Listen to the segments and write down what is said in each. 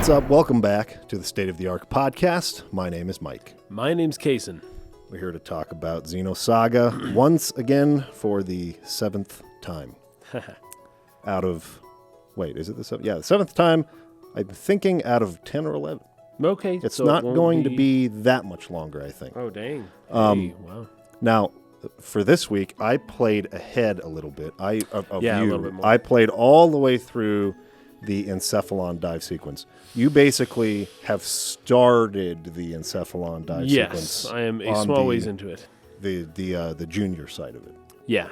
What's up? Welcome back to the State of the Arc podcast. My name is Mike. My name's Kaysen. We're here to talk about Xenosaga once again for the 7th time. Is it the 7th? Yeah, the 7th time. I'm thinking out of 10 or 11. Okay. It's not going to be that much longer, I think. Oh, dang. Hey, wow. Now, for this week, I played ahead a little bit. A little bit more. I played all the way through the Encephalon dive sequence. You basically have started the Encephalon dive sequence. Yes, I am a small ways into it. The junior side of it. Yeah.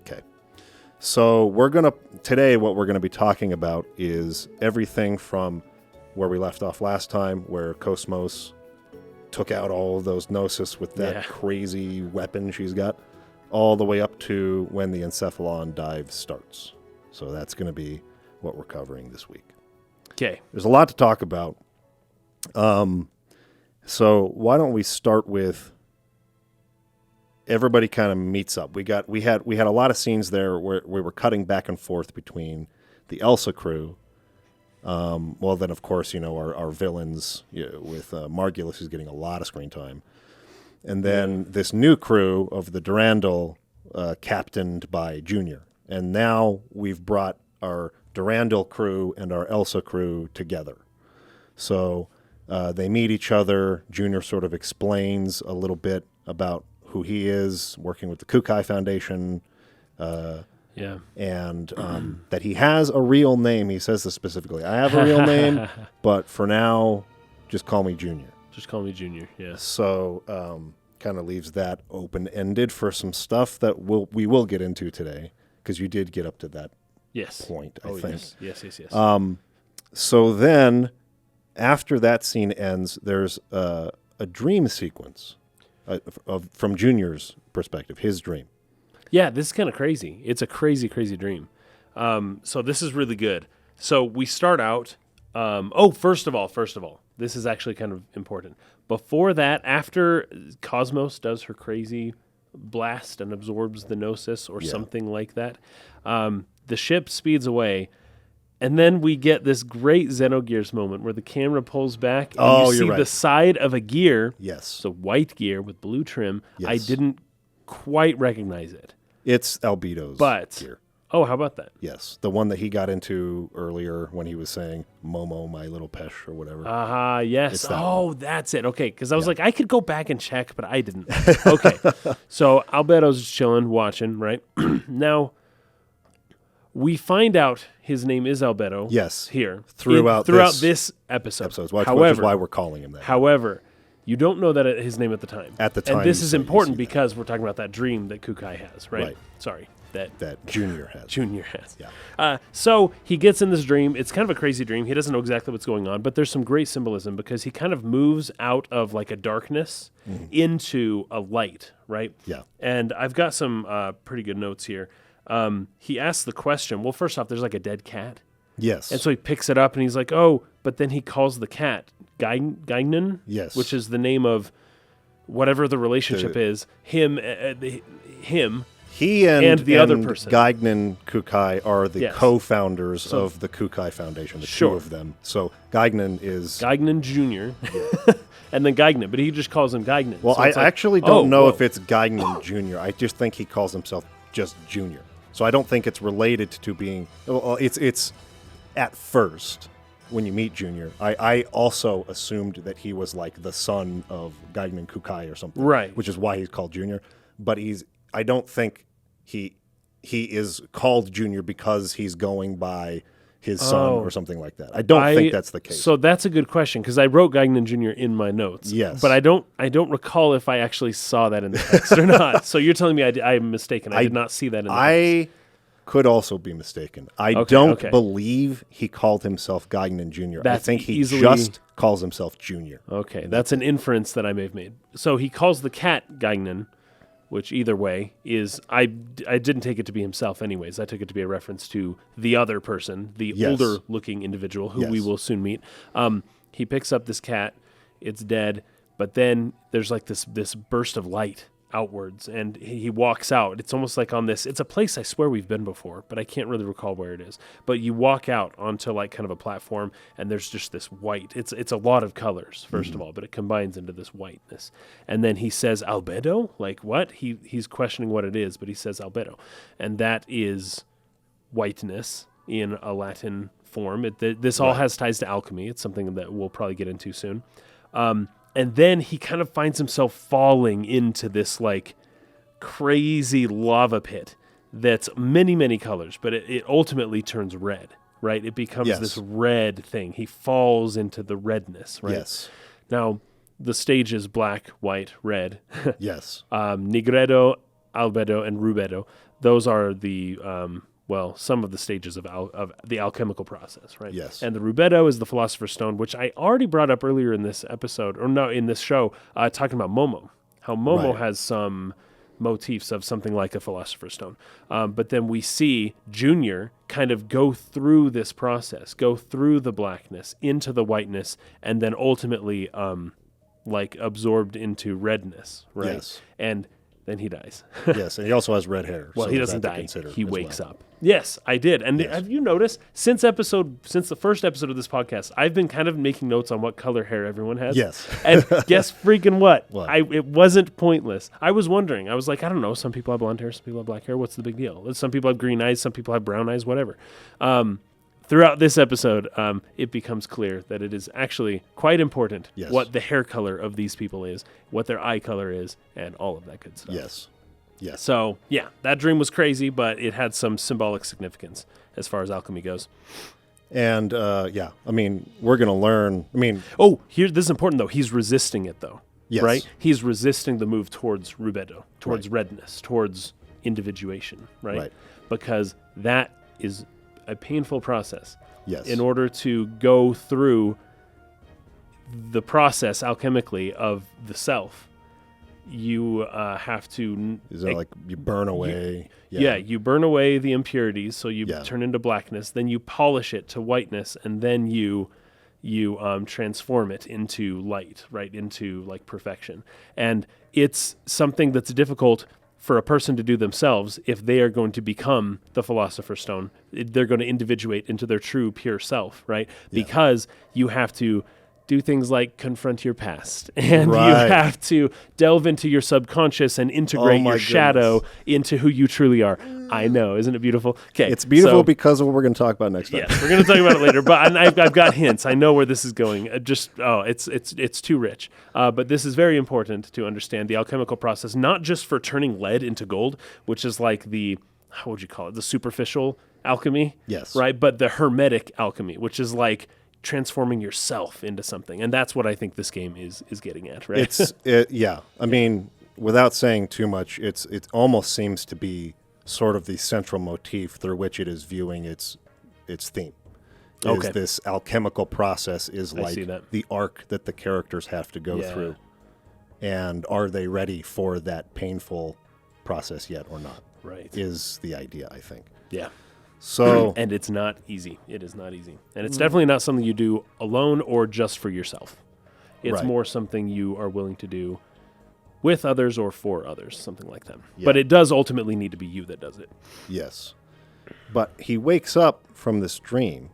Okay. So today what we're gonna be talking about is everything from where we left off last time, where Cosmos took out all of those Gnosis with that crazy weapon she's got, all the way up to when the Encephalon dive starts. So that's gonna be what we're covering this week. Okay. There's a lot to talk about. So why don't we start with everybody kind of meets up. We had a lot of scenes there where we were cutting back and forth between the Elsa crew. Well, then of course, our villains with Margulis is getting a lot of screen time. And then this new crew of the Durandal, captained by Junior. And now we've brought our Durandal crew and our Elsa crew together. So they meet each other. Junior sort of explains a little bit about who he is, working with the Kukai Foundation, and that he has a real name. He says this specifically. I have a real name, but for now, just call me Junior. Just call me Junior, yeah. So kind of leaves that open-ended for some stuff that we will get into today, because you did get up to that point, I think. Yes. So then, after that scene ends, there's a dream sequence from Junior's perspective, his dream. Yeah, this is kind of crazy. It's a crazy, crazy dream. So this is really good. So we start out. First of all, this is actually kind of important. Before that, after Cosmos does her crazy blast and absorbs the Gnosis or something like that, the ship speeds away, and then we get this great Xenogears moment where the camera pulls back and you see the side of a gear. Yes. So white gear with blue trim. Yes. I didn't quite recognize it. It's Albedo's gear. Oh, how about that? Yes, the one that he got into earlier when he was saying Momo, my little pesh, or whatever. Yes. That's it. Okay, because I was like, I could go back and check, but I didn't. Okay, so Albedo's just chilling, watching, right? Now, we find out his name is Albedo. Yes. Here. Throughout this episode. Which is why we're calling him that. However, you don't know that his name at the time. At the time. And this is important because we're talking about that dream that Kukai has, right? Sorry. That Junior has. Junior has. Yeah. So he gets in this dream. It's kind of a crazy dream. He doesn't know exactly what's going on, but there's some great symbolism because he kind of moves out of like a darkness into a light, right? Yeah. And I've got some pretty good notes here. He asks the question, well, first off, there's like a dead cat. Yes. And so he picks it up and he's like, oh, but then he calls the cat Gaignan. Yes. Which is the name of whatever the relationship is. Him. He and the other person. Gaignan Kukai are the co-founders of the Kukai Foundation, the two of them. So Gaignan is... Gaignan Jr. And then Gaignan, but he just calls him Gaignan. Well, so I actually don't know if it's Gaignan Jr. I just think he calls himself just Junior. So I don't think it's related to being... Well, it's at first, when you meet Junior, I also assumed that he was like the son of Gaignan Kukai or something. Right. Which is why he's called Junior. But I don't think... He is called Junior because he's going by his son or something like that. I don't think that's the case. So that's a good question because I wrote Gaignan Jr. in my notes. Yes. But I don't recall if I actually saw that in the text or not. So you're telling me I'm mistaken. I did not see that in the text. I could also be mistaken. I don't believe he called himself Gaignan Jr. I think he just calls himself Junior. Okay, that's an inference that I may have made. So he calls the cat Gaignan, which either way is, I didn't take it to be himself anyways. I took it to be a reference to the other person, the older-looking individual who we will soon meet. He picks up this cat. It's dead. But then there's like this burst of light outwards, and he walks out. It's almost like on this. It's a place I swear we've been before, but I can't really recall where it is. But you walk out onto like kind of a platform, and there's just this white. It's a lot of colors, first of all, but it combines into this whiteness. And then he says albedo, like what? He's questioning what it is, but he says albedo, and that is whiteness in a Latin form. This all has ties to alchemy. It's something that we'll probably get into soon. And then he kind of finds himself falling into this like crazy lava pit that's many, many colors, but it ultimately turns red, right? It becomes this red thing. He falls into the redness, right? Yes. Now, the stage is black, white, red. Yes. Nigredo, albedo, and rubedo. Those are the some of the stages of the alchemical process, right? Yes. And the rubedo is the Philosopher's Stone, which I already brought up earlier in this episode, or no, in this show, talking about Momo. How Momo has some motifs of something like a Philosopher's Stone. But then we see Junior kind of go through this process, go through the blackness into the whiteness, and then ultimately like absorbed into redness, right? Yes. And then he dies. Yes, and he also has red hair. Well, so he there's doesn't that to die. consider He as wakes well. up. Yes, I did. And Yes. have you noticed, since the first episode of this podcast, I've been kind of making notes on what color hair everyone has. Yes. And guess freaking what? What? It wasn't pointless. I was wondering. I was like, I don't know. Some people have blonde hair. Some people have black hair. What's the big deal? Some people have green eyes. Some people have brown eyes. Whatever. Throughout this episode, it becomes clear that it is actually quite important what the hair color of these people is, what their eye color is, and all of that good stuff. Yes. Yes. So, yeah, that dream was crazy, but it had some symbolic significance as far as alchemy goes. And, I mean, we're going to learn. I mean. Oh, this is important, though. He's resisting it, though. Yes. Right? He's resisting the move towards rubedo, towards redness, towards individuation, right? Because that is a painful process. Yes. In order to go through the process alchemically of the self, you have to... Is that like you burn away? You burn away the impurities, so you turn into blackness. Then you polish it to whiteness, and then you transform it into light, right? Into like perfection. And it's something that's difficult for a person to do themselves if they are going to become the Philosopher's Stone. They're going to individuate into their true, pure self, right? Yeah. Because you have to do things like confront your past, and you have to delve into your subconscious and integrate your shadow into who you truly are. I know, isn't it beautiful? Okay, it's beautiful because of what we're going to talk about next time. Yes, we're going to talk about it later, but I've got hints. I know where this is going. It's too rich. But this is very important to understand the alchemical process, not just for turning lead into gold, which is like how would you call it? The superficial alchemy. Yes. Right? But the hermetic alchemy, which is like transforming yourself into something. And that's what I think this game is getting at, right? I mean, without saying too much, it almost seems to be sort of the central motif through which it is viewing its theme. Is this alchemical process is like the arc that the characters have to go through. And are they ready for that painful process yet or not? Right. Is the idea, I think. Yeah. So and it's not easy. It is not easy. And it's definitely not something you do alone or just for yourself. It's more something you are willing to do with others or for others, something like that. Yeah. But it does ultimately need to be you that does it. Yes. But he wakes up from this dream,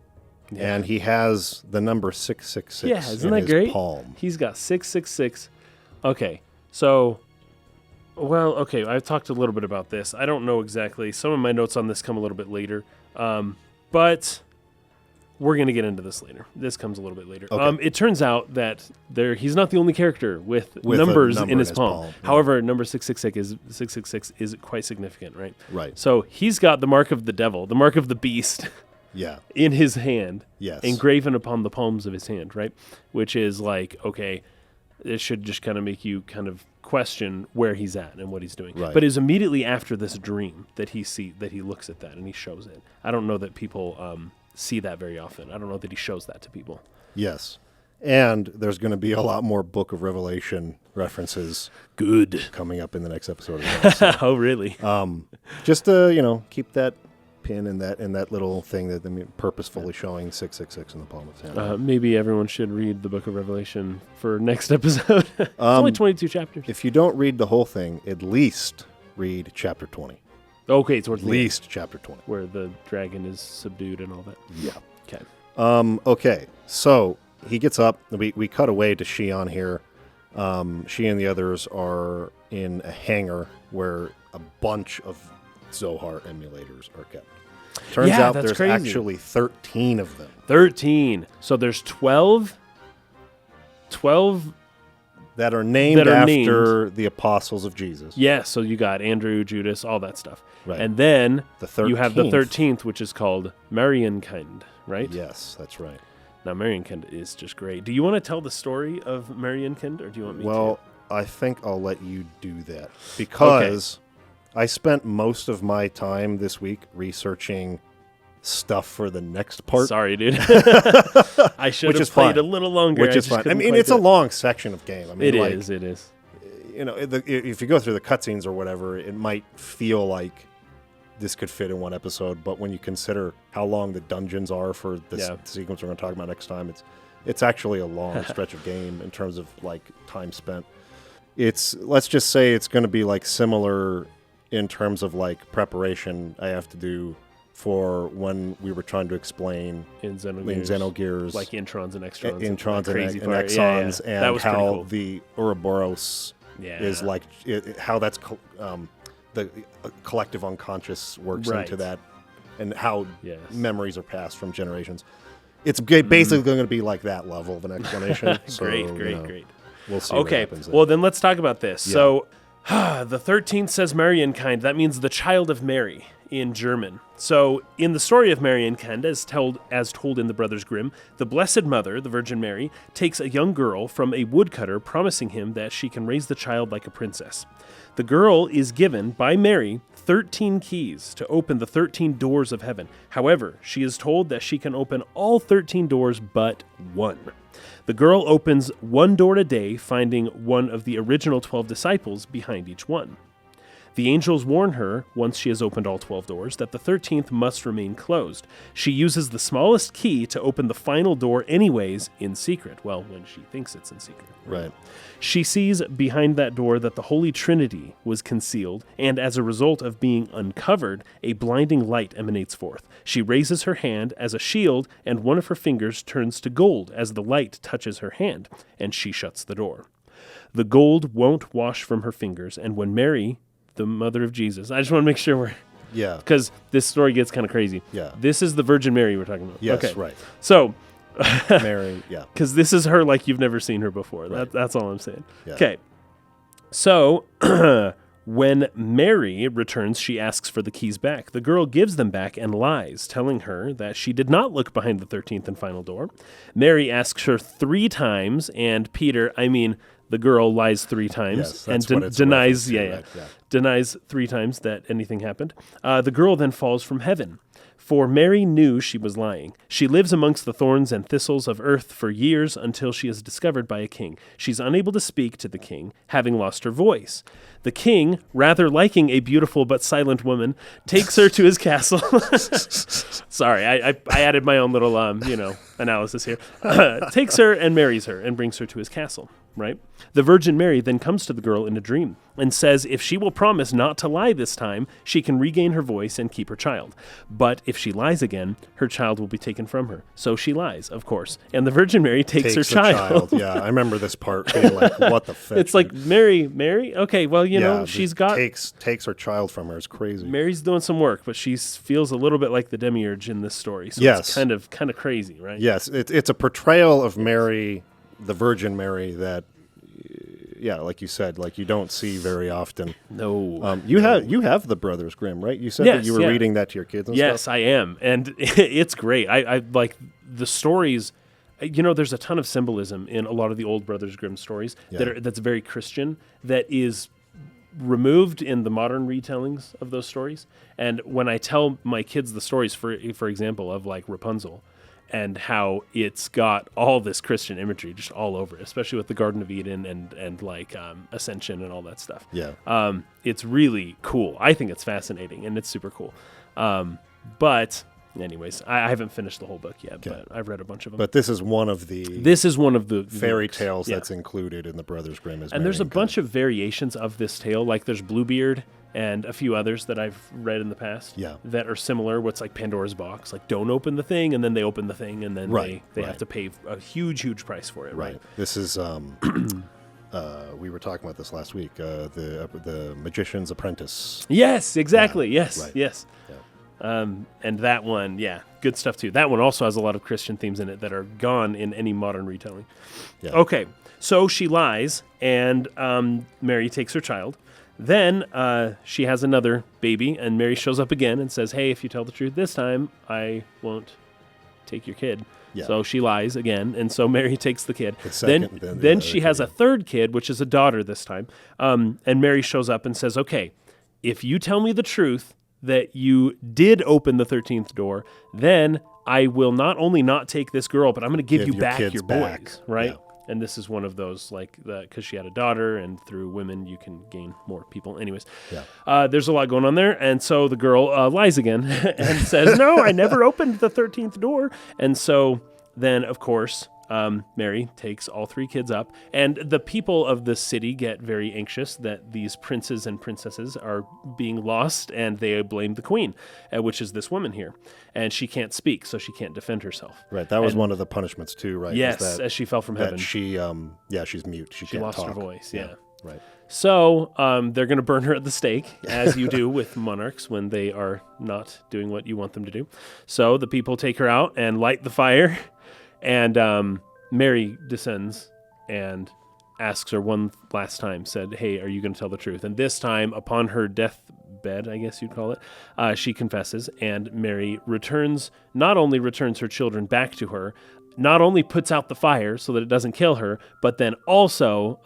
and he has the number 666 in his palm. He's got 666. Okay, so... Well, okay, I've talked a little bit about this. I don't know exactly. Some of my notes on this come a little bit later. But we're going to get into this later. This comes a little bit later. Okay. It turns out that he's not the only character with numbers in his palm. Yeah. However, number 666 is quite significant, right? Right. So he's got the mark of the devil, the mark of the beast in his hand, engraven upon the palms of his hand, right? Which is like, okay, it should just kind of make you kind of question where he's at and what he's doing. Right. But it's immediately after this dream that he looks at that and he shows it. I don't know that people see that very often. I don't know that he shows that to people. Yes. And there's going to be a lot more Book of Revelation references coming up in the next episode as well. So, oh, really? just to, keep that pin in that little thing that purposefully showing 666 in the palm of his hand. Maybe everyone should read the Book of Revelation for next episode. It's only 22 chapters. If you don't read the whole thing, at least read chapter 20. Okay, towards at least chapter 20, where the dragon is subdued and all that. Yeah. Okay. Okay. So he gets up. We cut away to Shion here. She and the others are in a hangar where a bunch of Zohar emulators are kept. Turns out there's crazy. actually 13 of them. 13. So there's 12 that are named after the apostles of Jesus. Yeah, so you got Andrew, Judas, all that stuff. Right. And then you have the 13th. 13th, which is called Marienkind, right? Yes, that's right. Now, Marienkind is just great. Do you want to tell the story of Marienkind, or do you want me to? Well, I think I'll let you do that because I spent most of my time this week researching stuff for the next part. Sorry, dude. I should have played fine. a little longer. Which is fine. I mean, it's a long section of game. I mean, it is. You know, if you go through the cutscenes or whatever, it might feel like this could fit in one episode, but when you consider how long the dungeons are for this sequence we're going to talk about next time, it's actually a long stretch of game in terms of like time spent. Let's just say it's going to be like similar in terms of like preparation I have to do for when we were trying to explain in Xenogears, like introns and extrons, and exons, and how cool. the Ouroboros is like how that's the collective unconscious works into that, and how memories are passed from generations. It's basically going to be like that level of an explanation. So, Great. We'll see. Okay, what happens well then let's talk about this. Yeah. So the 13th says Marienkind. That means the child of Mary in German. So in the story of Marienkind, as told in the Brothers Grimm, the Blessed Mother, the Virgin Mary, takes a young girl from a woodcutter, promising him that she can raise the child like a princess. The girl is given by Mary 13 keys to open the 13 doors of heaven. However, she is told that she can open all 13 doors but one. The girl opens one door a day, finding one of the original 12 disciples behind each one. The angels warn her, once she has opened all 12 doors, that the 13th must remain closed. She uses the smallest key to open the final door anyways, in secret. Well, when she thinks it's in secret. Right. She sees behind that door that the Holy Trinity was concealed, and as a result of being uncovered, a blinding light emanates forth. She raises her hand as a shield, and one of her fingers turns to gold as the light touches her hand, and she shuts the door. The gold won't wash from her fingers, and when Mary, the mother of Jesus, I just want to make sure because this story gets kind of crazy. Yeah. This is the Virgin Mary we're talking about. Yes, okay. right. So, Mary, because this is her like you've never seen her before. Right. That's all I'm saying. Yeah. Okay. So, when Mary returns, she asks for the keys back. The girl gives them back and lies, telling her that she did not look behind the 13th and final door. Mary asks her 3 times, and the girl lies 3 times and denies denies 3 times that anything happened. The girl then falls from heaven, for Mary knew she was lying. She lives amongst the thorns and thistles of earth for years until she is discovered by a king. She's unable to speak to the king, having lost her voice. The king, rather liking a beautiful but silent woman, takes her to his castle. Sorry, I added my own little analysis here. Takes her and marries her and brings her to his castle. Right? The Virgin Mary then comes to the girl in a dream and says if she will promise not to lie this time, she can regain her voice and keep her child. But if she lies again, her child will be taken from her. So she lies, of course. And the Virgin Mary takes her child. Yeah, I remember this part being like, what the fuck? It's like, Mary? Okay, well, she's got... Takes her child from her. It's crazy. Mary's doing some work, but she feels a little bit like the demiurge in this story. So it's kind of crazy, right? Yes, it's a portrayal of Mary, the Virgin Mary, that like you said, like you don't see very often. No. You have the Brothers Grimm, right? You said that you were reading that to your kids and stuff? Yes, I am. And it's great. I like the stories. There's a ton of symbolism in a lot of the old Brothers Grimm stories that's very Christian, that is removed in the modern retellings of those stories. And when I tell my kids the stories, for example, of like Rapunzel, and how it's got all this Christian imagery just all over it, especially with the Garden of Eden and like Ascension and all that stuff. Yeah. It's really cool. I think it's fascinating, and it's super cool. But anyways, I haven't finished the whole book yet, but I've read a bunch of them. But this is one of the fairy tales that's included in the Brothers Grimm. And there's a bunch of variations of this tale. Like there's Bluebeard and a few others that I've read in the past that are similar. What's like Pandora's box, like don't open the thing, and then they open the thing, and then they have to pay a huge price for it. Right. This is we were talking about this last week. The Magician's Apprentice. Yes, exactly. Yeah, yes, right. yes. Yeah. And that one, good stuff too. That one also has a lot of Christian themes in it that are gone in any modern retelling. Yeah. Okay, so she lies, and Mary takes her child. Then she has another baby, and Mary shows up again and says, hey, if you tell the truth this time, I won't take your kid. Yeah. So she lies again, and so Mary takes the kid. Then she has a third kid, which is a daughter this time, and Mary shows up and says, okay, if you tell me the truth that you did open the 13th door, then I will not only not take this girl, but I'm going to give you back your boys, right? Yeah. And this is one of those, like, because she had a daughter, and through women you can gain more people. Anyways, there's a lot going on there. And so the girl lies again and says, no, I never opened the 13th door. And so then, of course, Mary takes all three kids up. And the people of the city get very anxious that these princes and princesses are being lost, and they blame the queen, which is this woman here. And she can't speak, so she can't defend herself. Right, that was one of the punishments too, right? Yes, as she fell from heaven. She, she's mute. She can't lost talk. her voice, yeah. Right. So they're going to burn her at the stake, as you do with monarchs when they are not doing what you want them to do. So the people take her out and light the fire, and Mary descends and asks her one last time, said, hey, are you going to tell the truth? And this time, upon her deathbed, I guess you'd call it, she confesses, and Mary not only returns her children back to her, not only puts out the fire so that it doesn't kill her, but then also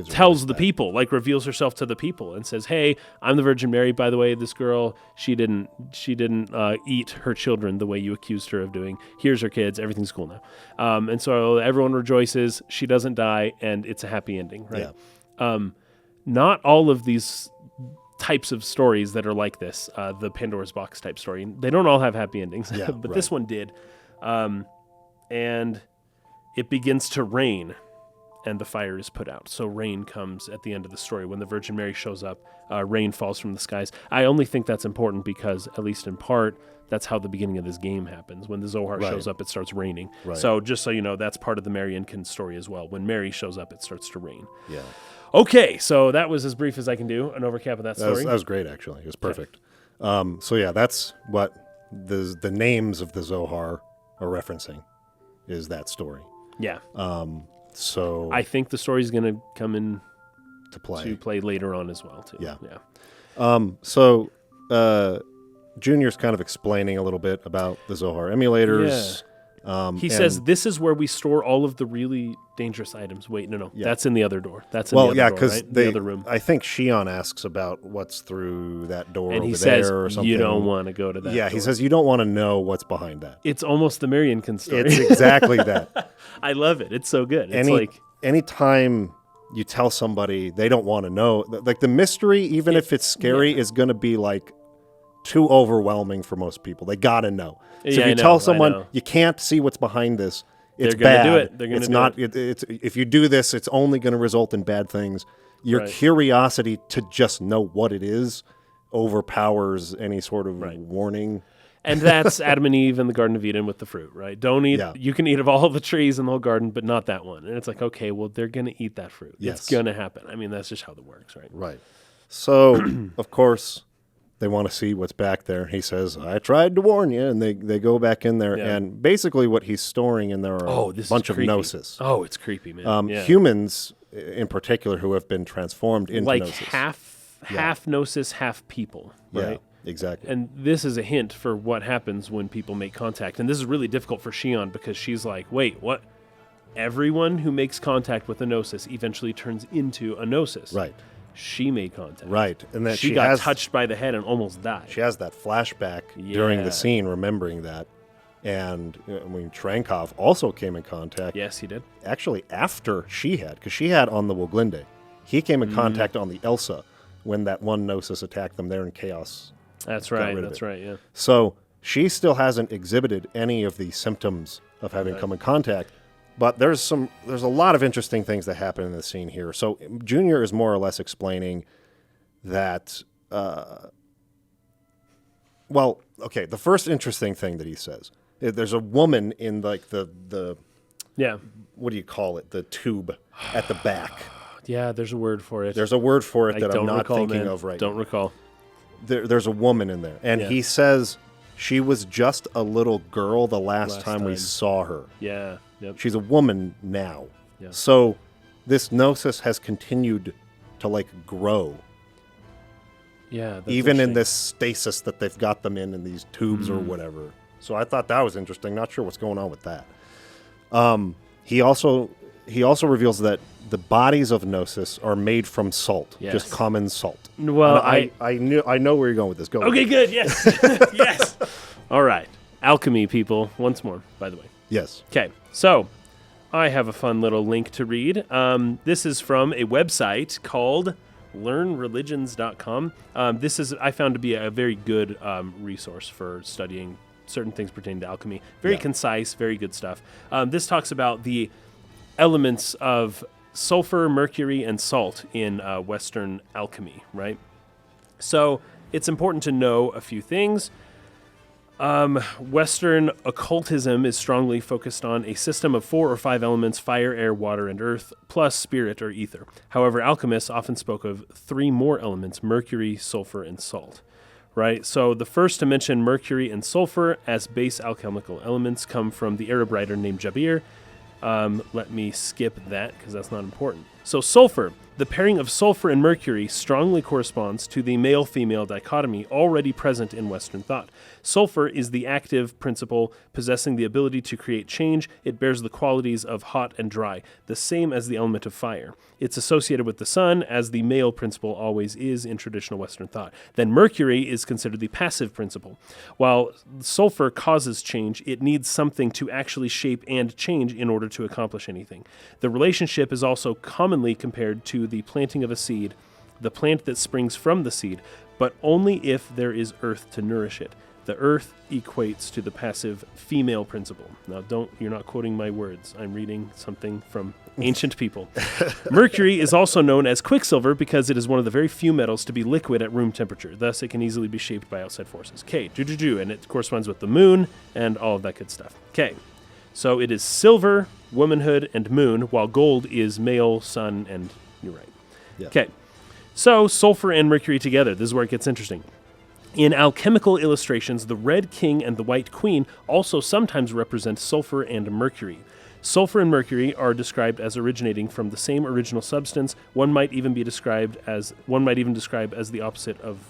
tells the people, like reveals herself to the people and says, hey, I'm the Virgin Mary, by the way. This girl, she didn't eat her children the way you accused her of doing. Here's her kids. Everything's cool now. And so everyone rejoices. She doesn't die, and it's a happy ending, right? Yeah. Not all of these types of stories that are like this, the Pandora's box type story, they don't all have happy endings, but this one did. And it begins to rain, and the fire is put out. So rain comes at the end of the story. When the Virgin Mary shows up, rain falls from the skies. I only think that's important because, at least in part, that's how the beginning of this game happens. When the Zohar shows up, it starts raining. Right. So just so you know, that's part of the Marienkind story as well. When Mary shows up, it starts to rain. Yeah. Okay, so that was as brief as I can do, an overcap of that story. That was great, actually. It was perfect. Okay. So yeah, that's what the names of the Zohar are referencing, is that story. Yeah. So I think the story's going to come in to play later on as well, too. Yeah. So Junior's kind of explaining a little bit about the Zohar emulators. Yeah. He says this is where we store all of the really dangerous items. Wait, no. Yeah. That's in the other door. That's in the other door, right? The other room. I think Shion asks about what's through that door and over he says, there or something. You don't want to go to that door. He says you don't want to know what's behind that. It's almost the Marienkind story. It's exactly that. I love it. It's so good. It's anytime you tell somebody they don't want to know, like the mystery, even if it's scary, is going to be like too overwhelming for most people. They got to know. So if you tell someone you can't see what's behind this, it's bad. Do it. They're going to do it. It's if you do this, it's only going to result in bad things. Your curiosity to just know what it is overpowers any sort of warning. And that's Adam and Eve in the Garden of Eden with the fruit, right? Don't eat. Yeah. You can eat of all the trees in the whole garden, but not that one. And it's like, okay, well, they're going to eat that fruit. Yes. It's going to happen. I mean, that's just how it works, right? Right. So, of course, they want to see what's back there. He says, I tried to warn you. And they go back in there. Yeah. And basically what he's storing in there are a bunch of gnosis. Oh, it's creepy, man. Humans, in particular, who have been transformed into like gnosis. half gnosis, half people, right? Yeah. Exactly. And this is a hint for what happens when people make contact. And this is really difficult for Shion because she's like, wait, what? Everyone who makes contact with a gnosis eventually turns into a gnosis. Right. She made contact. Right. And then she got touched by the head and almost died. She has that flashback during the scene, remembering that. And Trankov also came in contact. Yes, he did. Actually, after she had, because she had on the Woglinde. He came in contact on the Elsa when that one gnosis attacked them there in Chaos That's got right. rid of That's it. right. Yeah. So she still hasn't exhibited any of the symptoms of having come in contact. But there's a lot of interesting things that happen in the scene here. So Junior is more or less explaining that, the first interesting thing that he says, there's a woman in like the Yeah. what do you call it? The tube at the back. Yeah. There's a word for it. There's a word for it I that I'm don't not recall, thinking man. of right Don't now. recall. There's a woman in there. And Yeah. he says she was just a little girl the last time we time. saw her. Yeah. Yep. She's a woman now. Yeah. So this gnosis has continued to like grow. Yeah. That's Even in interesting. this stasis that they've got them in these tubes or whatever. So I thought that was interesting. Not sure what's going on with that. He also reveals that the bodies of gnosis are made from salt, Yes. just common salt. Well, And I know where you're going with this. Go. Okay, good. Yes. Yes. All right. Alchemy, people. Once more, by the way. Yes. Okay. So I have a fun little link to read. This is from a website called learnreligions.com. This is, I found to be a very good resource for studying certain things pertaining to alchemy. Very concise, very good stuff. This talks about the elements of sulfur, mercury, and salt in Western alchemy, right? So it's important to know a few things. Western occultism is strongly focused on a system of 4 or 5 elements: fire, air, water, and earth, plus spirit or ether. However, alchemists often spoke of 3 more elements: mercury, sulfur, and salt. Right? So the first to mention mercury and sulfur as base alchemical elements come from the Arab writer named Jabir. Let me skip that because that's not important. So sulfur. The pairing of sulfur and mercury strongly corresponds to the male-female dichotomy already present in Western thought. Sulfur is the active principle possessing the ability to create change. It bears the qualities of hot and dry, the same as the element of fire. It's associated with the sun, as the male principle always is in traditional Western thought. Then mercury is considered the passive principle. While sulfur causes change, it needs something to actually shape and change in order to accomplish anything. The relationship is also commonly compared to the planting of a seed, the plant that springs from the seed, but only if there is earth to nourish it. The earth equates to the passive female principle. Now, you're not quoting my words. I'm reading something from ancient people. Mercury is also known as quicksilver because it is one of the very few metals to be liquid at room temperature. Thus, it can easily be shaped by outside forces. Okay, and it corresponds with the moon and all of that good stuff. Okay, so it is silver, womanhood, and moon, while gold is male, sun, and you're right. Yeah. Okay, so sulfur and mercury together. This is where it gets interesting. In alchemical illustrations, the red king and the white queen also sometimes represent sulfur and mercury. Sulfur and mercury are described as originating from the same original substance. One might even describe as the opposite of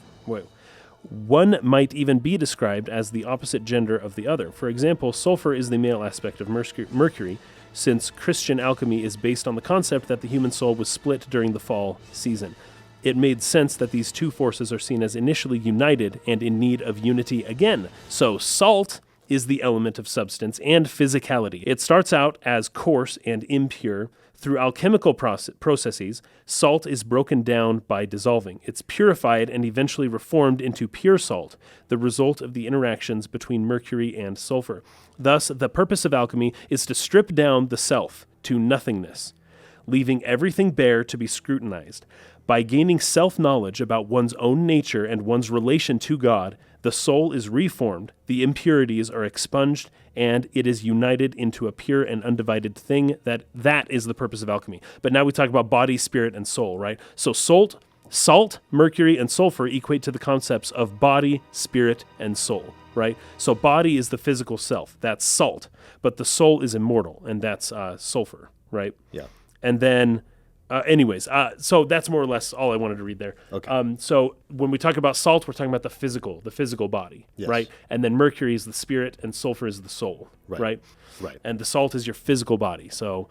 One might even be described as the opposite gender of the other. For example, sulfur is the male aspect of mercury, since Christian alchemy is based on the concept that the human soul was split during the fall season. It made sense that these two forces are seen as initially united and in need of unity again. So salt is the element of substance and physicality. It starts out as coarse and impure. Through alchemical processes, salt is broken down by dissolving. It's purified and eventually reformed into pure salt, the result of the interactions between mercury and sulfur. Thus, the purpose of alchemy is to strip down the self to nothingness, leaving everything bare to be scrutinized. By gaining self-knowledge about one's own nature and one's relation to God, the soul is reformed, the impurities are expunged, and it is united into a pure and undivided thing. That is the purpose of alchemy. But now we talk about body, spirit, and soul, right? So salt, mercury, and sulfur equate to the concepts of body, spirit, and soul, right? So body is the physical self. That's salt. But the soul is immortal, and that's sulfur, right? Yeah. And then... so that's more or less all I wanted to read there. Okay. So when we talk about salt, we're talking about the physical body, Yes. right? And then mercury is the spirit and sulfur is the soul, right? Right. And the salt is your physical body. So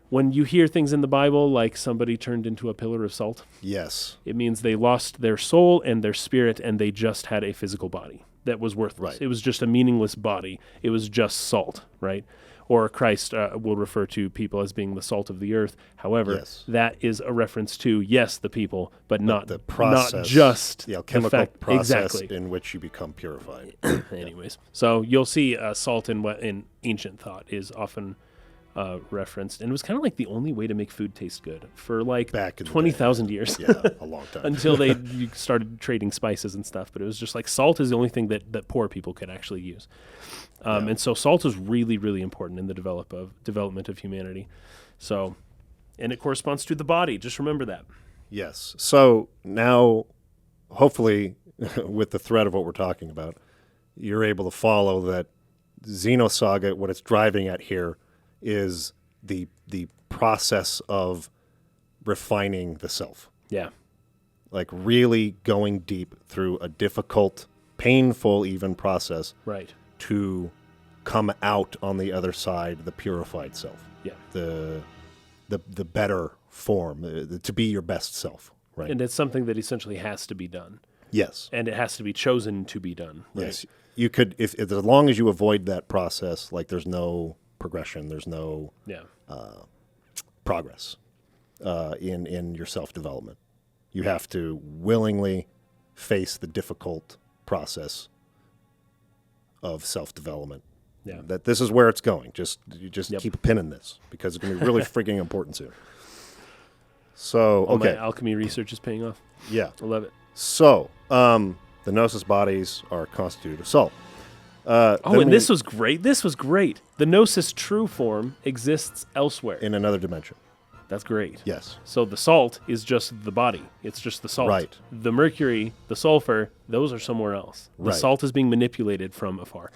when you hear things in the Bible like somebody turned into a pillar of salt, Yes. it means they lost their soul and their spirit and they just had a physical body that was worthless. Right. It was just a meaningless body. It was just salt, right? or Christ will refer to people as being the salt of the earth. However, Yes. that is a reference to, yes, the people, but not the process, not just the alchemical fact. process Exactly. in which you become purified. Anyways, so you'll see salt in ancient thought is often referenced, and it was kind of like the only way to make food taste good for like Back in the 20,000 years. Yeah, a long time. Until you started trading spices and stuff. But it was just like salt is the only thing that poor people could actually use. And so salt is really, really important in the development of humanity. So, and it corresponds to the body. Just remember that. Yes. So now, hopefully, with the thread of what we're talking about, you're able to follow that Xenosaga, what it's driving at here, is the process of refining the self. Yeah. Like really going deep through a difficult, painful even process Right. to come out on the other side, the purified self. Yeah. The better form, to be your best self, right? And it's something that essentially has to be done. Yes. And it has to be chosen to be done. Right? Yes. You could, if as long as you avoid that process, like there's no progression, there's no progress in your self-development. You have to willingly face the difficult process of self-development. Yeah. That this is where it's going. You just Yep. keep a pin in this because it's going to be really freaking important soon. So, All okay. my alchemy research is paying off. Yeah. I love it. So, the Gnosis bodies are constituted of salt. This was great. This was great. The Gnosis true form exists elsewhere. In another dimension. That's great. Yes. So the salt is just the body. It's just the salt. Right. The mercury, the sulfur, those are somewhere else. The Right. salt is being manipulated from afar.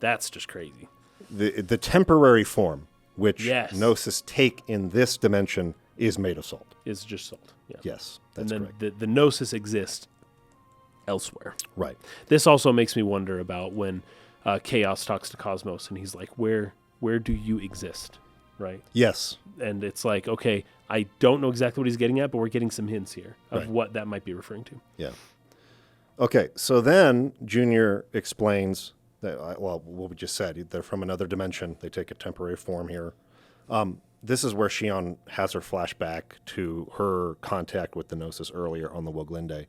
That's just crazy. The temporary form which Yes. Gnosis take in this dimension is made of salt. It's just salt. Yeah. Yes, And that's then correct. the Gnosis exists elsewhere. Right. This also makes me wonder about when Chaos talks to Cosmos and he's like, where do you exist? Right? Yes. And it's like, okay, I don't know exactly what he's getting at, but we're getting some hints here of Right. what that might be referring to. Yeah. Okay, so then Junior explains that, well, what we just said, they're from another dimension. They take a temporary form here. This is where Shion has her flashback to her contact with the Gnosis earlier on the Woglinde.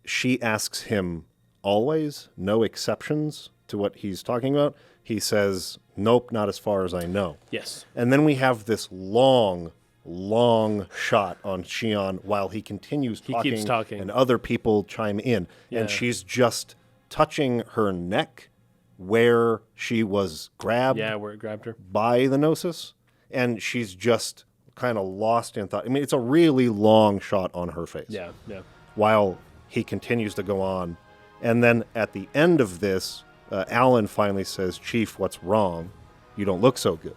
She asks him always, no exceptions to what he's talking about. He says, nope, not as far as I know. Yes. And then we have this long shot on Shion while he continues talking. keeps talking. And other people chime in. Yeah. And she's just touching her neck where she was grabbed Yeah, where it grabbed her. by the Gnosis. And she's just kind of lost in thought. I mean, it's a really long shot on her face. Yeah, yeah. While he continues to go on. And then at the end of this, Alan finally says, Chief, what's wrong? You don't look so good.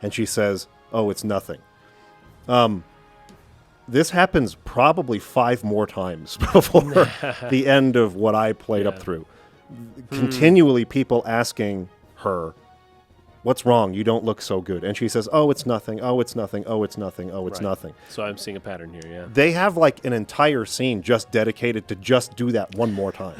And she says, oh, it's nothing. This happens probably 5 more times before the end of what I played up through. Continually people asking her, what's wrong? You don't look so good. And she says, oh, it's nothing. Oh, it's nothing. Oh, it's nothing. Oh, it's Right. nothing. So I'm seeing a pattern here, yeah. They have like an entire scene just dedicated to just do that one more time.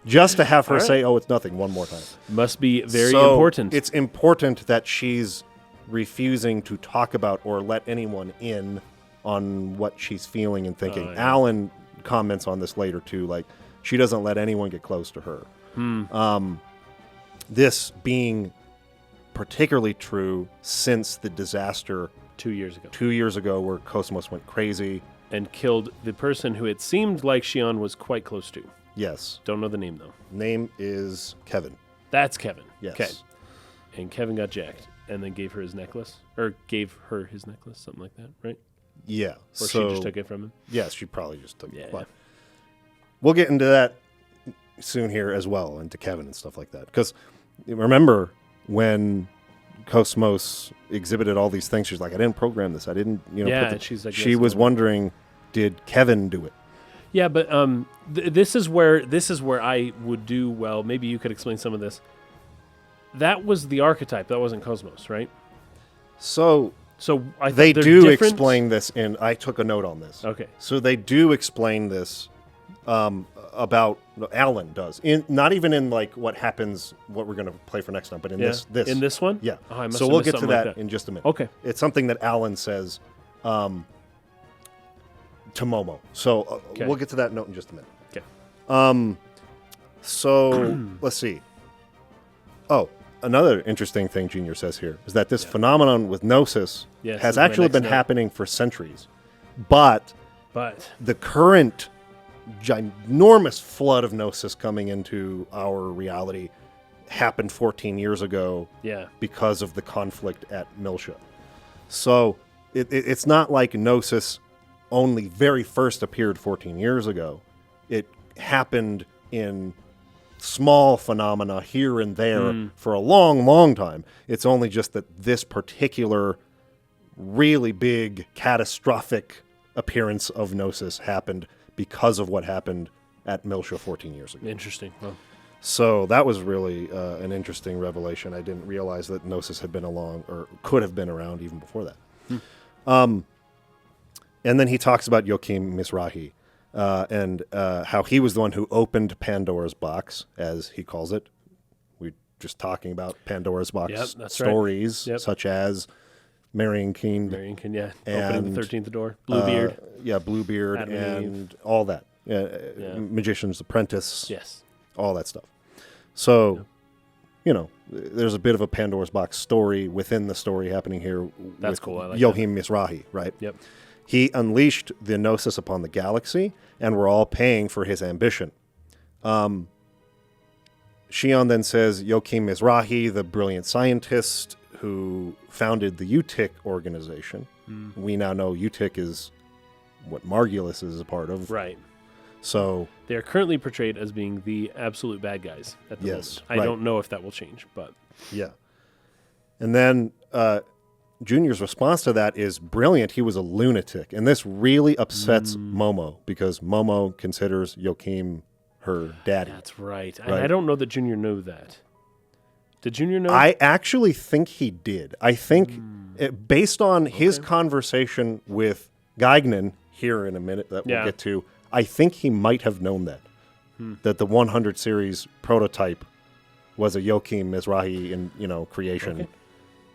Just to have her say, oh, it's nothing one more time. Must be very So important. It's important that she's refusing to talk about or let anyone in on what she's feeling and thinking. Yeah. Alan comments on this later too, like she doesn't let anyone get close to her. This being particularly true since the disaster 2 years ago. 2 years ago where Cosmos went crazy. And killed the person who it seemed like Shion was quite close to. Yes. Don't know the name, though. Name is Kevin. That's Kevin. Yes. Okay. And Kevin got jacked and then gave her his necklace. Or gave her his necklace, something like that, right? Yeah. Or she just took it from him. Yes, she probably just took Yeah. it. But we'll get into that soon here as well, into Kevin and stuff like that. Because remember when Cosmos exhibited all these things, she's like, I didn't program this. I didn't, Yeah, put she's like, she yes, was no. wondering, did Kevin do it? Yeah, but this is where I would do well. Maybe you could explain some of this. That was the archetype. That wasn't Cosmos, right? So So I they they're do different. explain this, and I took a note on this. Okay. So they do explain this about Alan does. Not even in like what happens, what we're going to play for next time, but in this. In this one? Yeah. Oh, I must so have we'll missed get to something like that in just a minute. Okay. It's something that Alan says to Momo. So we'll get to that note in just a minute. Okay. So let's see. Oh, another interesting thing Junior says here is that this phenomenon with Gnosis Yes, has is my actually next been note. happening for centuries. But the current ginormous flood of Gnosis coming into our reality happened 14 years ago because of the conflict at Milsha. So it's not like Gnosis only very first appeared 14 years ago. It happened in small phenomena here and there for a long, long time. It's only just that this particular really big, catastrophic appearance of Gnosis happened because of what happened at Milsha 14 years ago. Interesting. Well, So that was really an interesting revelation. I didn't realize that Gnosis had been along, or could have been around even before that. And then he talks about Joachim Mizrahi and how he was the one who opened Pandora's box, as he calls it. We're just talking about Pandora's box stories, such as Marienkind. Marienkind, yeah. And, opening the 13th door. Bluebeard. Bluebeard Adam and all that. Magician's Apprentice. Yes. All that stuff. So, there's a bit of a Pandora's box story within the story happening here. That's with cool. I like Joachim Mizrahi, right? Yep. He unleashed the Gnosis upon the galaxy, and we're all paying for his ambition. Shion then says Joachim Mizrahi, the brilliant scientist who founded the UTIC organization. We now know UTIC is what Margulis is a part of. Right. So they are currently portrayed as being the absolute bad guys at the moment. I don't know if that will change, but yeah. And then Junior's response to that is brilliant. He was a lunatic, and this really upsets Momo because Momo considers Joachim her daddy. That's right. I don't know that Junior knew that. Did Junior know? I actually think he did. I think based on his conversation with Gagnon here in a minute that we'll get to, I think he might have known that. That the 100 series prototype was a Joachim Mizrahi creation. Okay.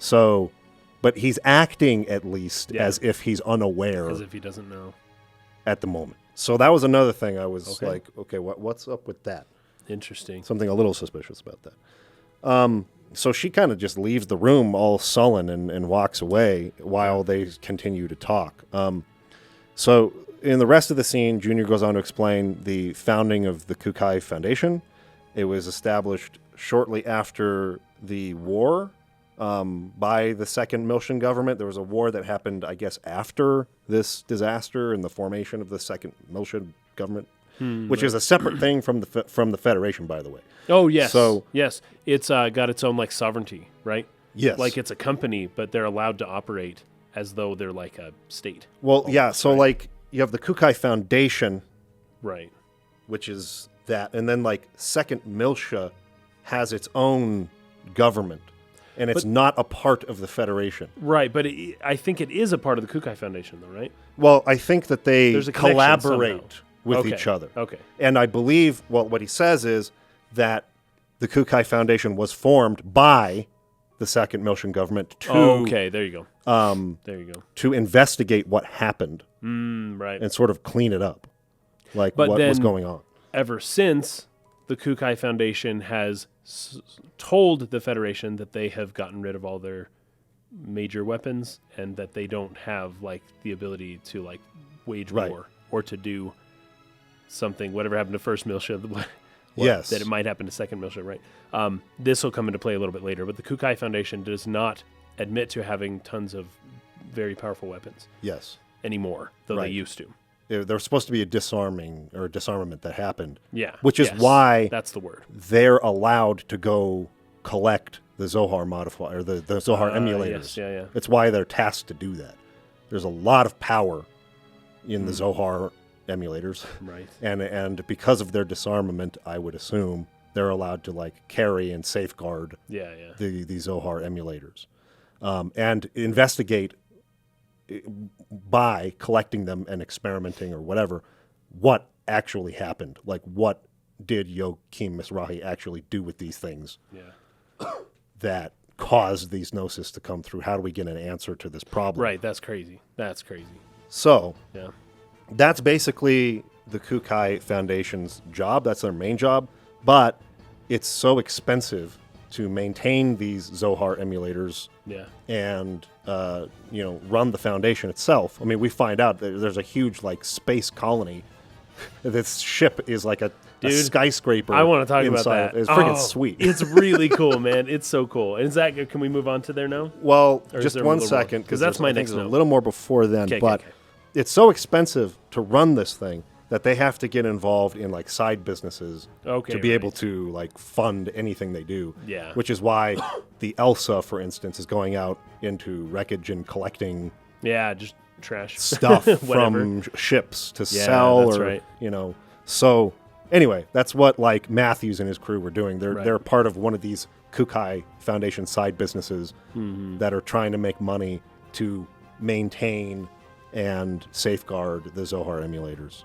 So, but he's acting at least as if he's unaware. As if he doesn't know. At the moment. So that was another thing I was like, okay, what's up with that? Interesting. Something a little suspicious about that. So she kind of just leaves the room all sullen and walks away while they continue to talk. So in the rest of the scene, Junior goes on to explain the founding of the Kukai Foundation. It was established shortly after the war by the second Miltian government. There was a war that happened, I guess, after this disaster and the formation of the second Miltian government. Which is a separate thing from the Federation, by the way. Oh, yes. So, yes. It's got its own, sovereignty, right? Yes. Like it's a company, but they're allowed to operate as though they're like a state. Well, so, you have the Kukai Foundation. Right. Which is that. And then, second Miltia has its own government. And it's not a part of the Federation. Right, but I think it is a part of the Kukai Foundation, though, right? Well, I think that they collaborate with Okay. each other. Okay. And I believe, what he says is that the Kukai Foundation was formed by the second Miltian government to... okay, there you go. There you go. To investigate what happened. Right. And sort of clean it up. What was going on. Ever since, the Kukai Foundation has told the Federation that they have gotten rid of all their major weapons and that they don't have, the ability to, wage war or to do something, whatever happened to first Miltia, that it might happen to second Miltia, right? This will come into play a little bit later, but the Kukai Foundation does not admit to having tons of very powerful weapons. Yes. Anymore, though they used to. There's supposed to be a disarmament that happened. Yeah. Which is why that's the word. They're allowed to go collect the Zohar modifier, the Zohar emulators. Yes, yeah. It's why they're tasked to do that. There's a lot of power in the Zohar emulators. Right. And because of their disarmament, I would assume they're allowed to carry and safeguard the Zohar emulators. And investigate by collecting them and experimenting or whatever what actually happened. Like, what did Joachim Mizrahi actually do with these things that caused these gnosis to come through? How do we get an answer to this problem? Right, that's crazy. That's crazy. So, Yeah. that's basically the Kukai Foundation's job. That's their main job. But it's so expensive to maintain these Zohar emulators and run the Foundation itself. I mean, we find out that there's a huge like space colony. This ship is like a skyscraper. I want to talk inside. about that. It's freaking sweet. It's really cool, man. It's so cool. And is that good? Can we move on to there now? Well, Or is just there one a little more? second, 'Cause that's my I think next there's note. a little more before then. Okay, but it's so expensive to run this thing that they have to get involved in like side businesses to be able to like fund anything they do. Yeah. Which is why the Elsa, for instance, is going out into wreckage and collecting Yeah, just trash stuff from ships to sell. That's or right. So anyway, that's what like Matthews and his crew were doing. Right. They're part of one of these Kukai Foundation side businesses that are trying to make money to maintain and safeguard the Zohar emulators,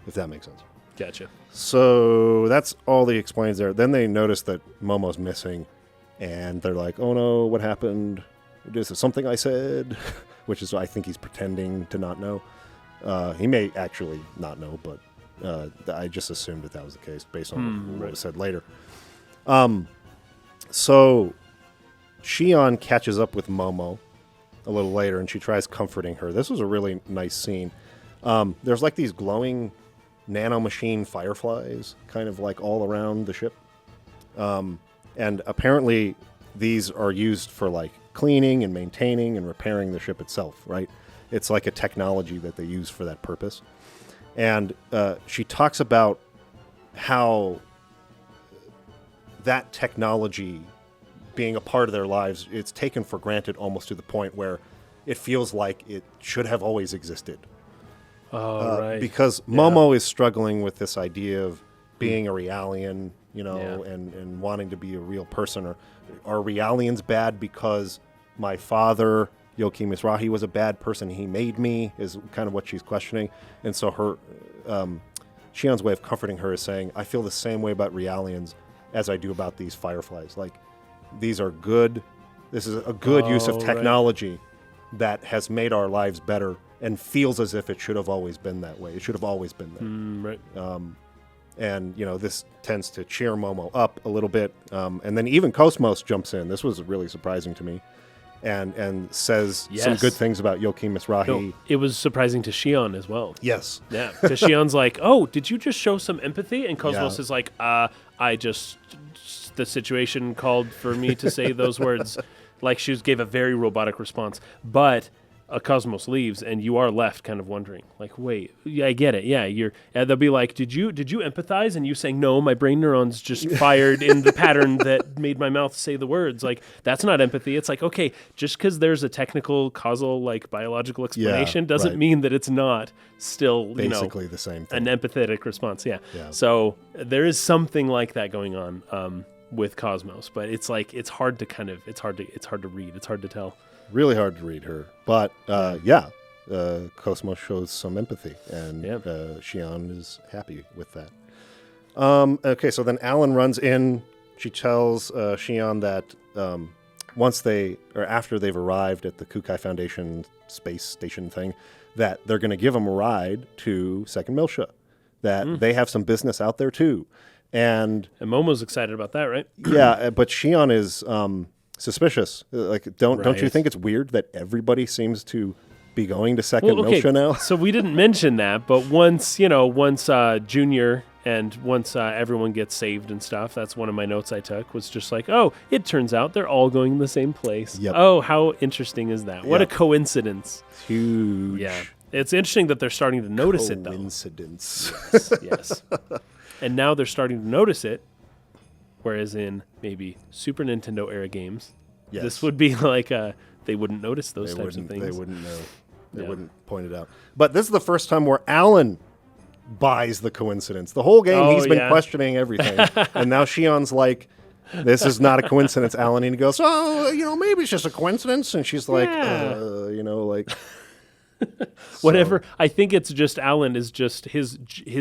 if that makes sense. Gotcha. So that's all he explains there. Then they notice that Momo's missing, and they're like, oh no, what happened? This is something I said, which is, I think he's pretending to not know. He may actually not know, but I just assumed that was the case based on what was said later. So Shion catches up with Momo a little later, and she tries comforting her. This was a really nice scene. There's like these glowing nanomachine fireflies kind of like all around the ship. And apparently these are used for like cleaning and maintaining and repairing the ship itself, right? It's like a technology that they use for that purpose. And she talks about how that technology being a part of their lives, it's taken for granted almost to the point where it feels like it should have always existed. Right. Because Momo is struggling with this idea of being a Realian, and wanting to be a real person. Or are Realians bad because my father, Joachim Mizrahi, was a bad person? He made me, is kind of what she's questioning. And so her, Shion's way of comforting her is saying, I feel the same way about Realians as I do about these fireflies. Like, these are good. This is a good use of technology that has made our lives better and feels as if it should have always been that way. It should have always been there. Right. And, this tends to cheer Momo up a little bit. And then even Cosmos jumps in. This was really surprising to me. And says some good things about Joachim Mizrahi. No, it was surprising to Shion as well. Yes. Yeah, because Shion's like, oh, did you just show some empathy? And Cosmos is like, the situation called for me to say those words. Like, she gave a very robotic response. But Cosmos leaves, and you are left kind of wondering, like, wait, yeah, I get it. Yeah, they'll be like, did you empathize? And you saying, no, my brain neurons just fired in the pattern that made my mouth say the words. Like, that's not empathy. It's like, okay, just because there's a technical, causal, like, biological explanation doesn't mean that it's not still, basically the same thing. An empathetic response. Yeah. So there is something like that going on with Cosmos, but it's like, it's hard to read. It's hard to tell. Really hard to read her. But, Cosmos shows some empathy, and Shion is happy with that. Okay, so then Alan runs in. She tells Shion that after they've arrived at the Kukai Foundation space station thing, that they're going to give them a ride to Second Milsha, that they have some business out there too. And Momo's excited about that, right? Yeah, but Shion is suspicious. Like, don't you think it's weird that everybody seems to be going to Second Milsha now? So we didn't mention that, but once Junior and once everyone gets saved and stuff, that's one of my notes I took, was just like, oh, it turns out they're all going to the same place. Yep. Oh, how interesting is that? What a coincidence. Huge. Yeah. It's interesting that they're starting to notice it, though. Coincidence. Yes. And now they're starting to notice it, whereas in maybe Super Nintendo era games, this would be like they wouldn't notice those types of things. They wouldn't know. They wouldn't point it out. But this is the first time where Alan buys the coincidence. The whole game he's been questioning everything. And now Shion's like, this is not a coincidence, Alan. And he goes, maybe it's just a coincidence. And she's like, like... Whatever. I think it's just Alan is just his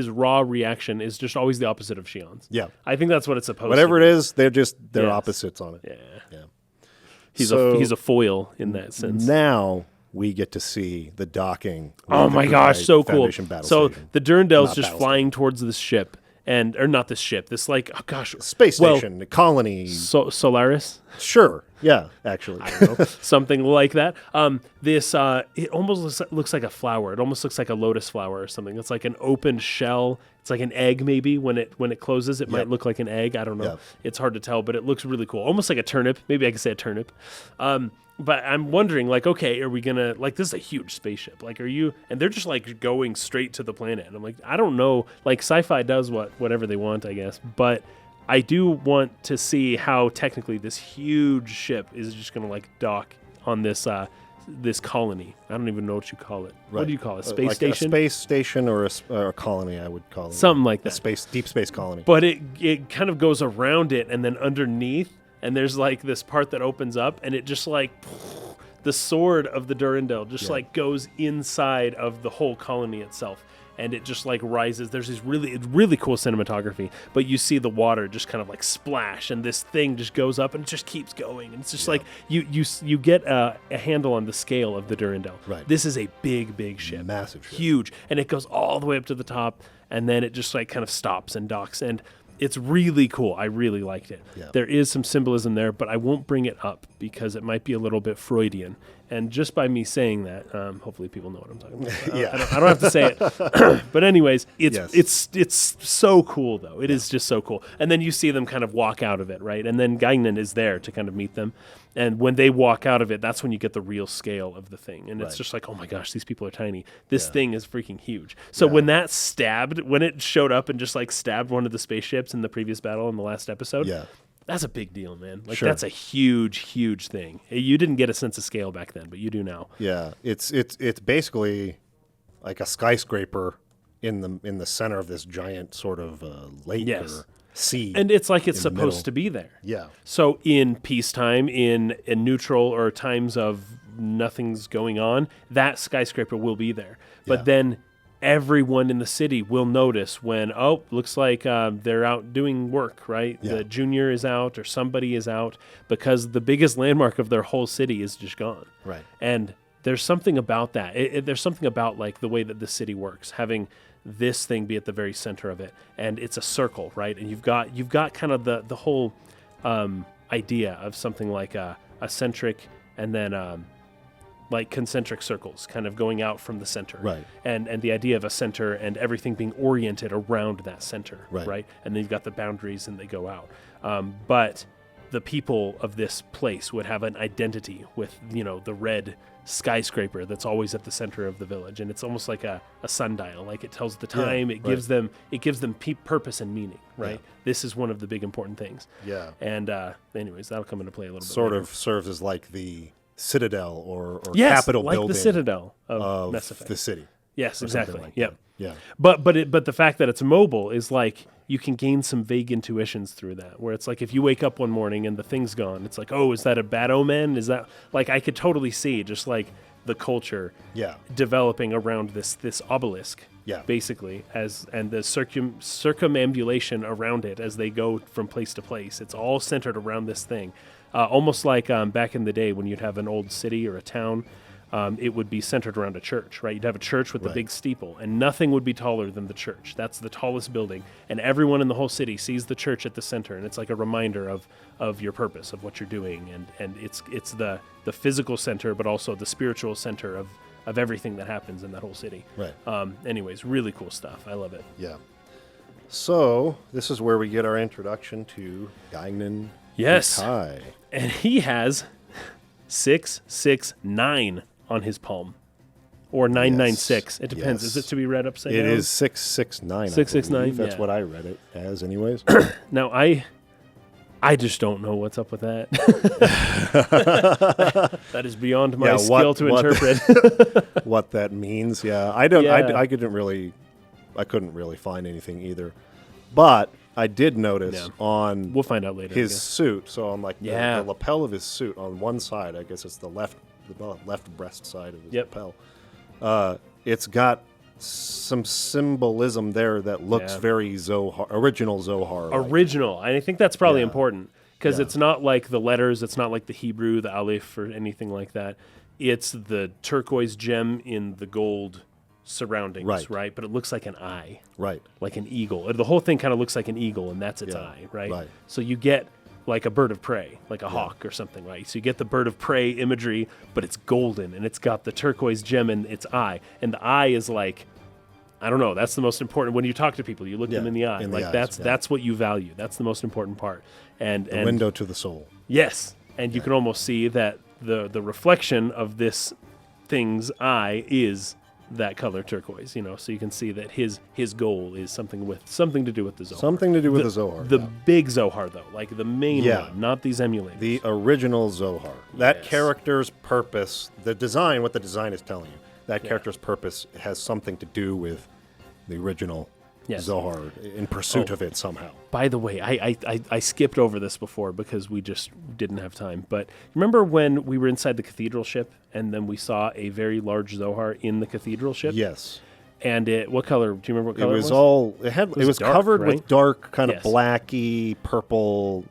raw reaction is just always the opposite of Shion's. Yeah. I think that's what it's supposed Whatever to it be. is, they're Yes. opposites on it. Yeah. Yeah. He's So a foil in that sense. now we get to see the docking. Oh with the my Group gosh, I so cool. Foundation battle So station. the Durandal's Not just battle flying towards this ship or not this ship. This like Space well, station, colony. Solaris. Sure. Yeah, actually. Something like that. This it almost looks like a flower. It almost looks like a lotus flower or something. It's like an opened shell. It's like an egg maybe when it closes. It might look like an egg. I don't know. Yep. It's hard to tell, but it looks really cool. Almost like a turnip. Maybe I could say a turnip. But I'm wondering, like, okay, are we gonna like this is a huge spaceship? Like, are you? And they're just like going straight to the planet. And I'm like, I don't know. Like, sci-fi does whatever they want, I guess. But I do want to see how technically this huge ship is just gonna like dock on this this colony. I don't even know what you call it. Right. What do you call it? Space like station? A space station or a colony, I would call it. Something like that. Deep space colony. But it kind of goes around it and then underneath. And there's like this part that opens up and it just like the sword of the Durandal just like goes inside of the whole colony itself. And it just like rises. There's this really cool cinematography, but you see the water just kind of like splash and this thing just goes up and it just keeps going. And it's just like you get a handle on the scale of the Durandal. Right. This is a big ship. Massive ship. Huge. And it goes all the way up to the top and then it just like kind of stops and docks. And it's really cool. I really liked it. Yeah. There is some symbolism there, but I won't bring it up because it might be a little bit Freudian. And just by me saying that, hopefully people know what I'm talking about. I don't have to say it. But anyways, it's so cool, though. It is just so cool. And then you see them kind of walk out of it, right? And then Guinan is there to kind of meet them. And when they walk out of it, that's when you get the real scale of the thing. And it's just like, oh my gosh, these people are tiny. This thing is freaking huge. So when it showed up and just like stabbed one of the spaceships in the previous battle in the last episode, that's a big deal, man. Like that's a huge thing. You didn't get a sense of scale back then, but you do now. Yeah, it's basically like a skyscraper in the center of this giant sort of lake or sea. And it's like it's supposed to be there. Yeah. So in peacetime, in neutral or times of nothing's going on, that skyscraper will be there. But then everyone in the city will notice when, looks like they're out doing work, right? Yeah. The junior is out or somebody is out because the biggest landmark of their whole city is just gone. Right. And there's something about that. There's something about like the way that the city works, having this thing be at the very center of it, and it's a circle, right? And you've got kind of the whole idea of something like a centric and then like concentric circles kind of going out from the center. Right. And the idea of a center and everything being oriented around that center. Right. And then you've got the boundaries and they go out. But the people of this place would have an identity with, the red skyscraper that's always at the center of the village. And it's almost like a sundial. Like it tells the time, it gives them purpose and meaning, right? Yeah. This is one of the big important things. Yeah. And anyways, that'll come into play a little bit Sort later. of serves as like the citadel or Yes, capital like building the citadel of of Mass Effect. the city. Yes, or something exactly. like Yep. that. Yeah. But the fact that it's mobile is like you can gain some vague intuitions through that. Where it's like if you wake up one morning and the thing's gone, it's like, oh, is that a bad omen? Is that like I could totally see just like the culture developing around this obelisk. Yeah. Basically, and the circumambulation around it as they go from place to place. It's all centered around this thing. Almost like back in the day when you'd have an old city or a town, it would be centered around a church, right? You'd have a church with a big steeple, and nothing would be taller than the church. That's the tallest building, and everyone in the whole city sees the church at the center, and it's like a reminder of your purpose, of what you're doing, and it's the physical center, but also the spiritual center of everything that happens in that whole city. Right. Anyways, really cool stuff. I love it. Yeah. So this is where we get our introduction to Guinan. Yes. Kai. And he has 669 on his palm. Or 996. It depends. Yes. Is it to be read upside It down? is 669. 669, That's yeah. what I read it as, anyways. Now, I just don't know what's up with that. That is beyond my skill to interpret. What that means, yeah. I don't. Yeah. I couldn't really find anything either. But I did notice on We'll find out later. his suit. So on like Yeah. the lapel of his suit on one side, I guess it's the left breast side of his lapel. it's got some symbolism there that looks very original Zohar. Original. And I think that's probably important because Yeah. it's not like the letters, it's not like the Hebrew, the Aleph, or anything like that. It's the turquoise gem in the gold surroundings, right? But it looks like an eye, Right. like an eagle. The whole thing kind of looks like an eagle, and that's its eye, right? Right. So you get like a bird of prey, like a hawk or something, right? So you get the bird of prey imagery, but it's golden, and it's got the turquoise gem in its eye. And the eye is like, I don't know, that's the most important. When you talk to people, you look them in the eye. in the Like eyes, that's what you value. That's the most important part. And The window to the soul. yes, and you can almost see that the reflection of this thing's eye is that color turquoise, so you can see that his goal is something to do with the Zohar. Something to do with the Zohar. The big Zohar, though, like the main one, not these emulators. The original Zohar. That Yes. character's purpose, the design, what the design is telling you, that character's purpose has something to do with the original Zohar in pursuit of it somehow. By the way, I skipped over this before because we just didn't have time. But remember when we were inside the cathedral ship and then we saw a very large Zohar in the cathedral ship? Yes. And what color? Do you remember what color it was? It was dark, covered right? with dark, kind of Yes. blacky, purple,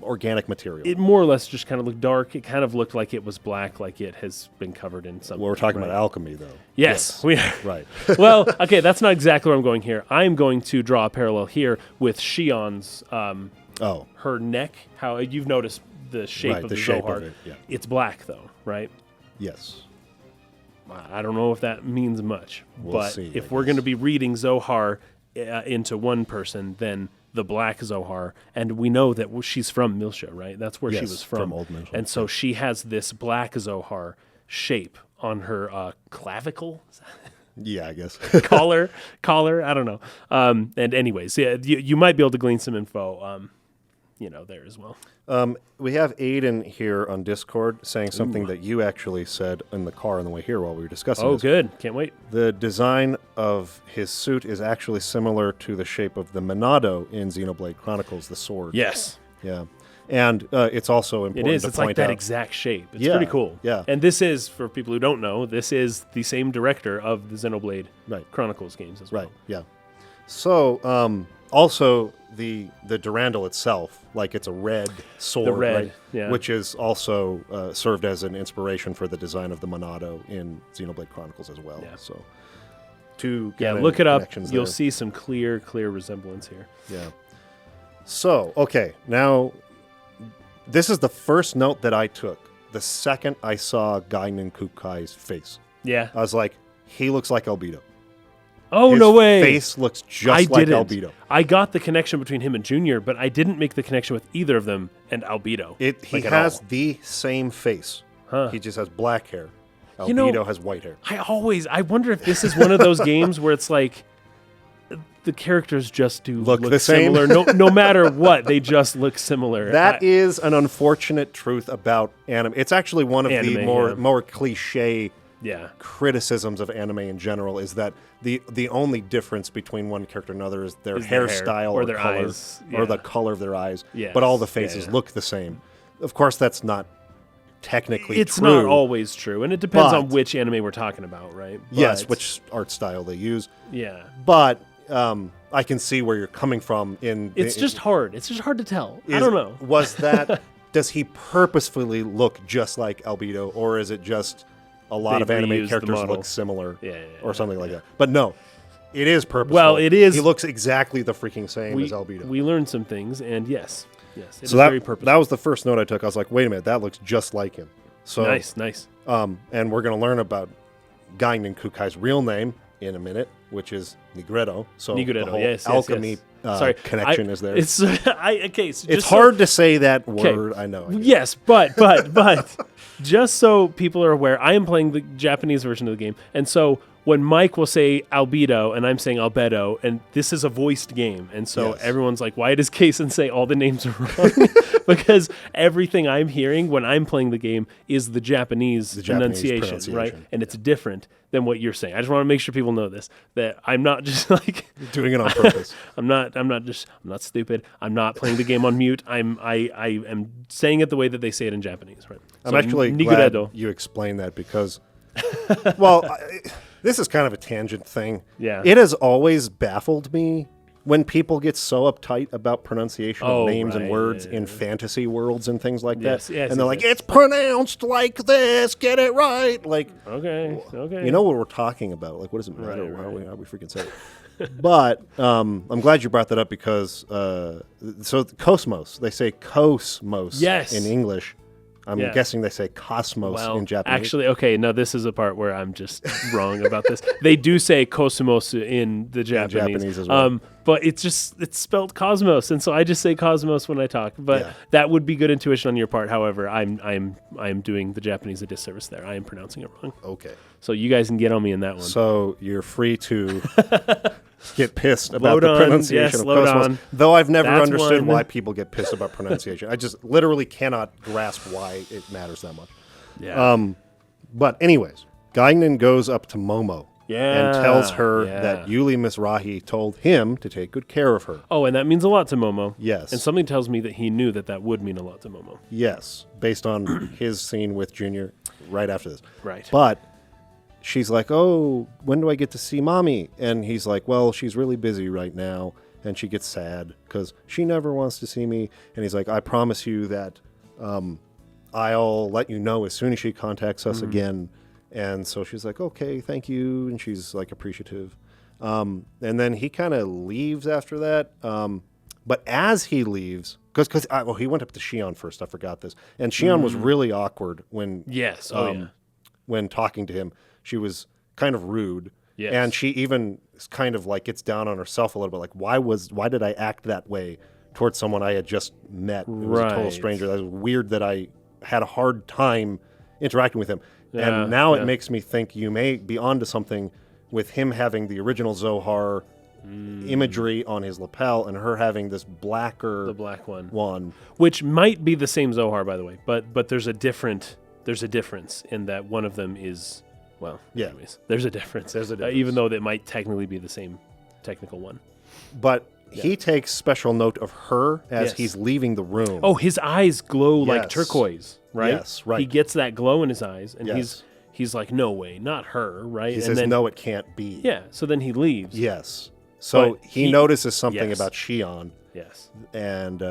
organic material. It more or less just kind of looked dark. It kind of looked like it was black, like it has been covered in something. Well, we're talking right? about alchemy, though. Yes, we are. Right. Well, okay, that's not exactly where I'm going here. I'm going to draw a parallel here with Shion's, her neck. How you've noticed the shape Right, of the the shape Zohar. of it, yeah. It's black, though, right? Yes. I don't know if that means much, We'll but see, if I we're going to guess. be reading Zohar into one person, then the black Zohar, and we know that she's from Milsha, right? That's where she Yes, was from Old Milsha, and so she has this black Zohar shape on her clavicle, Yeah, I guess. collar. I don't know. And anyways, yeah, you might be able to glean some info, there as well. We have Aiden here on Discord saying something that you actually said in the car on the way here while we were discussing Oh, this. good. Can't wait. The design of his suit is actually similar to the shape of the Monado in Xenoblade Chronicles, the sword. Yes. Yeah. And it's also It important is. to It's point like that out. exact shape. It's Yeah, pretty cool. yeah. And this is, for people who don't know, this is the same director of the Xenoblade Right. Chronicles games as well. Right, yeah. So, also the Durandal itself, like it's a red sword, red, right? yeah. Which is also served as an inspiration for the design of the Monado in Xenoblade Chronicles as well. Yeah. So, two Yeah, kind of look it up. connections You'll there. see some clear resemblance here. Yeah. So, okay, now this is the first note that I took. The second I saw Guinan Kukai's face, Yeah. I was like, he looks like Albedo. Oh, His no way. face looks just I like didn't. Albedo. I got the connection between him and Junior, but I didn't make the connection with either of them and Albedo. He like, at has all. the same face. Huh. He just has black hair. Albedo You know- has white hair. I wonder if this is one of those games where it's like the characters just do Look the same. similar. No matter what, they just look similar. That is an unfortunate truth about anime. It's actually one of the Anime, more cliche yeah. criticisms of anime in general is that the only difference between one character and another is their Is their hair, hairstyle or their color, eyes, or yeah. the color of their eyes. Yes, But all the yeah, faces yeah. look the same. Of course, that's not technically It's true. not always true, and it depends on But- which anime we're talking about, right? Yes, But- which art style they use. yeah. But I can see where you're coming from. It's just hard. It's just hard to tell. I Is- don't know. Was that? Does he purposefully look just like Albedo, or is it just a lot They of anime reused the characters model. look similar, Yeah, yeah, or something like that? But no, it is purposeful. Well, it is- He looks exactly the freaking same We, as Albedo. we learned some things, and yes, it is so very purposeful. that was the first note I took. I was like, wait a minute, that looks just like him. So nice. and we're going to learn about Guinan Kukai's real name in a minute, which is Nigredo. So the Nigredo, whole yes, alchemy Sorry, connection is there. It's okay. So It's just hard to say that word. I know. Yes, but just so people are aware, I am playing the Japanese version of the game, and so when Mike will say Albedo and I'm saying Albedo, and this is a voiced game, and so Yes. everyone's like, why does Kason say all the names are wrong? Because everything I'm hearing when I'm playing the game is the Japanese, pronunciation, right? And it's different than what you're saying. I just want to make sure people know this, that I'm not just like Doing it on purpose. I'm not stupid. I'm not playing the game on mute. I am saying it the way that they say it in Japanese, right? I'm So, actually glad Nigredo. you explained that because Well, this is kind of a tangent thing. Yeah. It has always baffled me when people get so uptight about pronunciation of Oh, names and right, words yeah. in fantasy worlds and things like Yes, that. yes, And they're yes, like, yes. it's pronounced like this, get it right. Like, Okay. you know what we're talking about. Like, what does it matter? Right, How right. we freaking say it? But I'm glad you brought that up because, so cosmos, they say cosmos Yes. in English. I'm Yeah. guessing they say cosmos Well, in Japanese. actually, okay, no, this is a part where I'm just wrong about this. They do say cosmos in the Japanese, Japanese as well. but it's spelled cosmos, and so I just say cosmos when I talk. But Yeah. that would be good intuition on your part. However, I'm doing the Japanese a disservice there. I am pronouncing it wrong. Okay. So you guys can get on me in that one. So you're free to get pissed about Load the on, pronunciation yes, of load cosmos. on. Though I've never That's understood one. why people get pissed about pronunciation. I just literally cannot grasp why it matters that much. Yeah. But anyways, Guignan goes up to Momo and tells her yeah. that Yuli Mizrahi told him to take good care of her. Oh, and that means a lot to Momo. Yes. And something tells me that he knew that would mean a lot to Momo. Yes, based on his scene with Junior right after this. Right. But she's like, oh, when do I get to see Mommy? And he's like, well, she's really busy right now. And she gets sad because she never wants to see me. And he's like, I promise you that I'll let you know as soon as she contacts us again. And so she's like, okay, thank you. And she's like appreciative. And then he kind of leaves after that. But as he leaves, because he went up to Shion first. I forgot this. And Shion was really awkward when Yes. when talking to him. She was kind of rude. Yes. And she even kind of like gets down on herself a little bit. Like, why did I act that way towards someone I had just met? It was a total Right. stranger. That was weird that I had a hard time interacting with him. Yeah, And now yeah. it makes me think you may be onto something with him having the original Zohar imagery on his lapel and her having this blacker The black one. one. Which might be the same Zohar, by the way, but there's a difference in that one of them is, well, Yeah. anyways, there's a difference. There's a difference. Even though that might technically be the same technical one. But he takes special note of her as Yes. he's leaving the room. Oh, his eyes glow like Yes. turquoise, right? Yes, right. He gets that glow in his eyes, and Yes. he's like, no way, not her, right? He and says, then, no, it can't be. Yeah, so then he leaves. Yes. So But he he- notices something yes. about Shion, Yes. and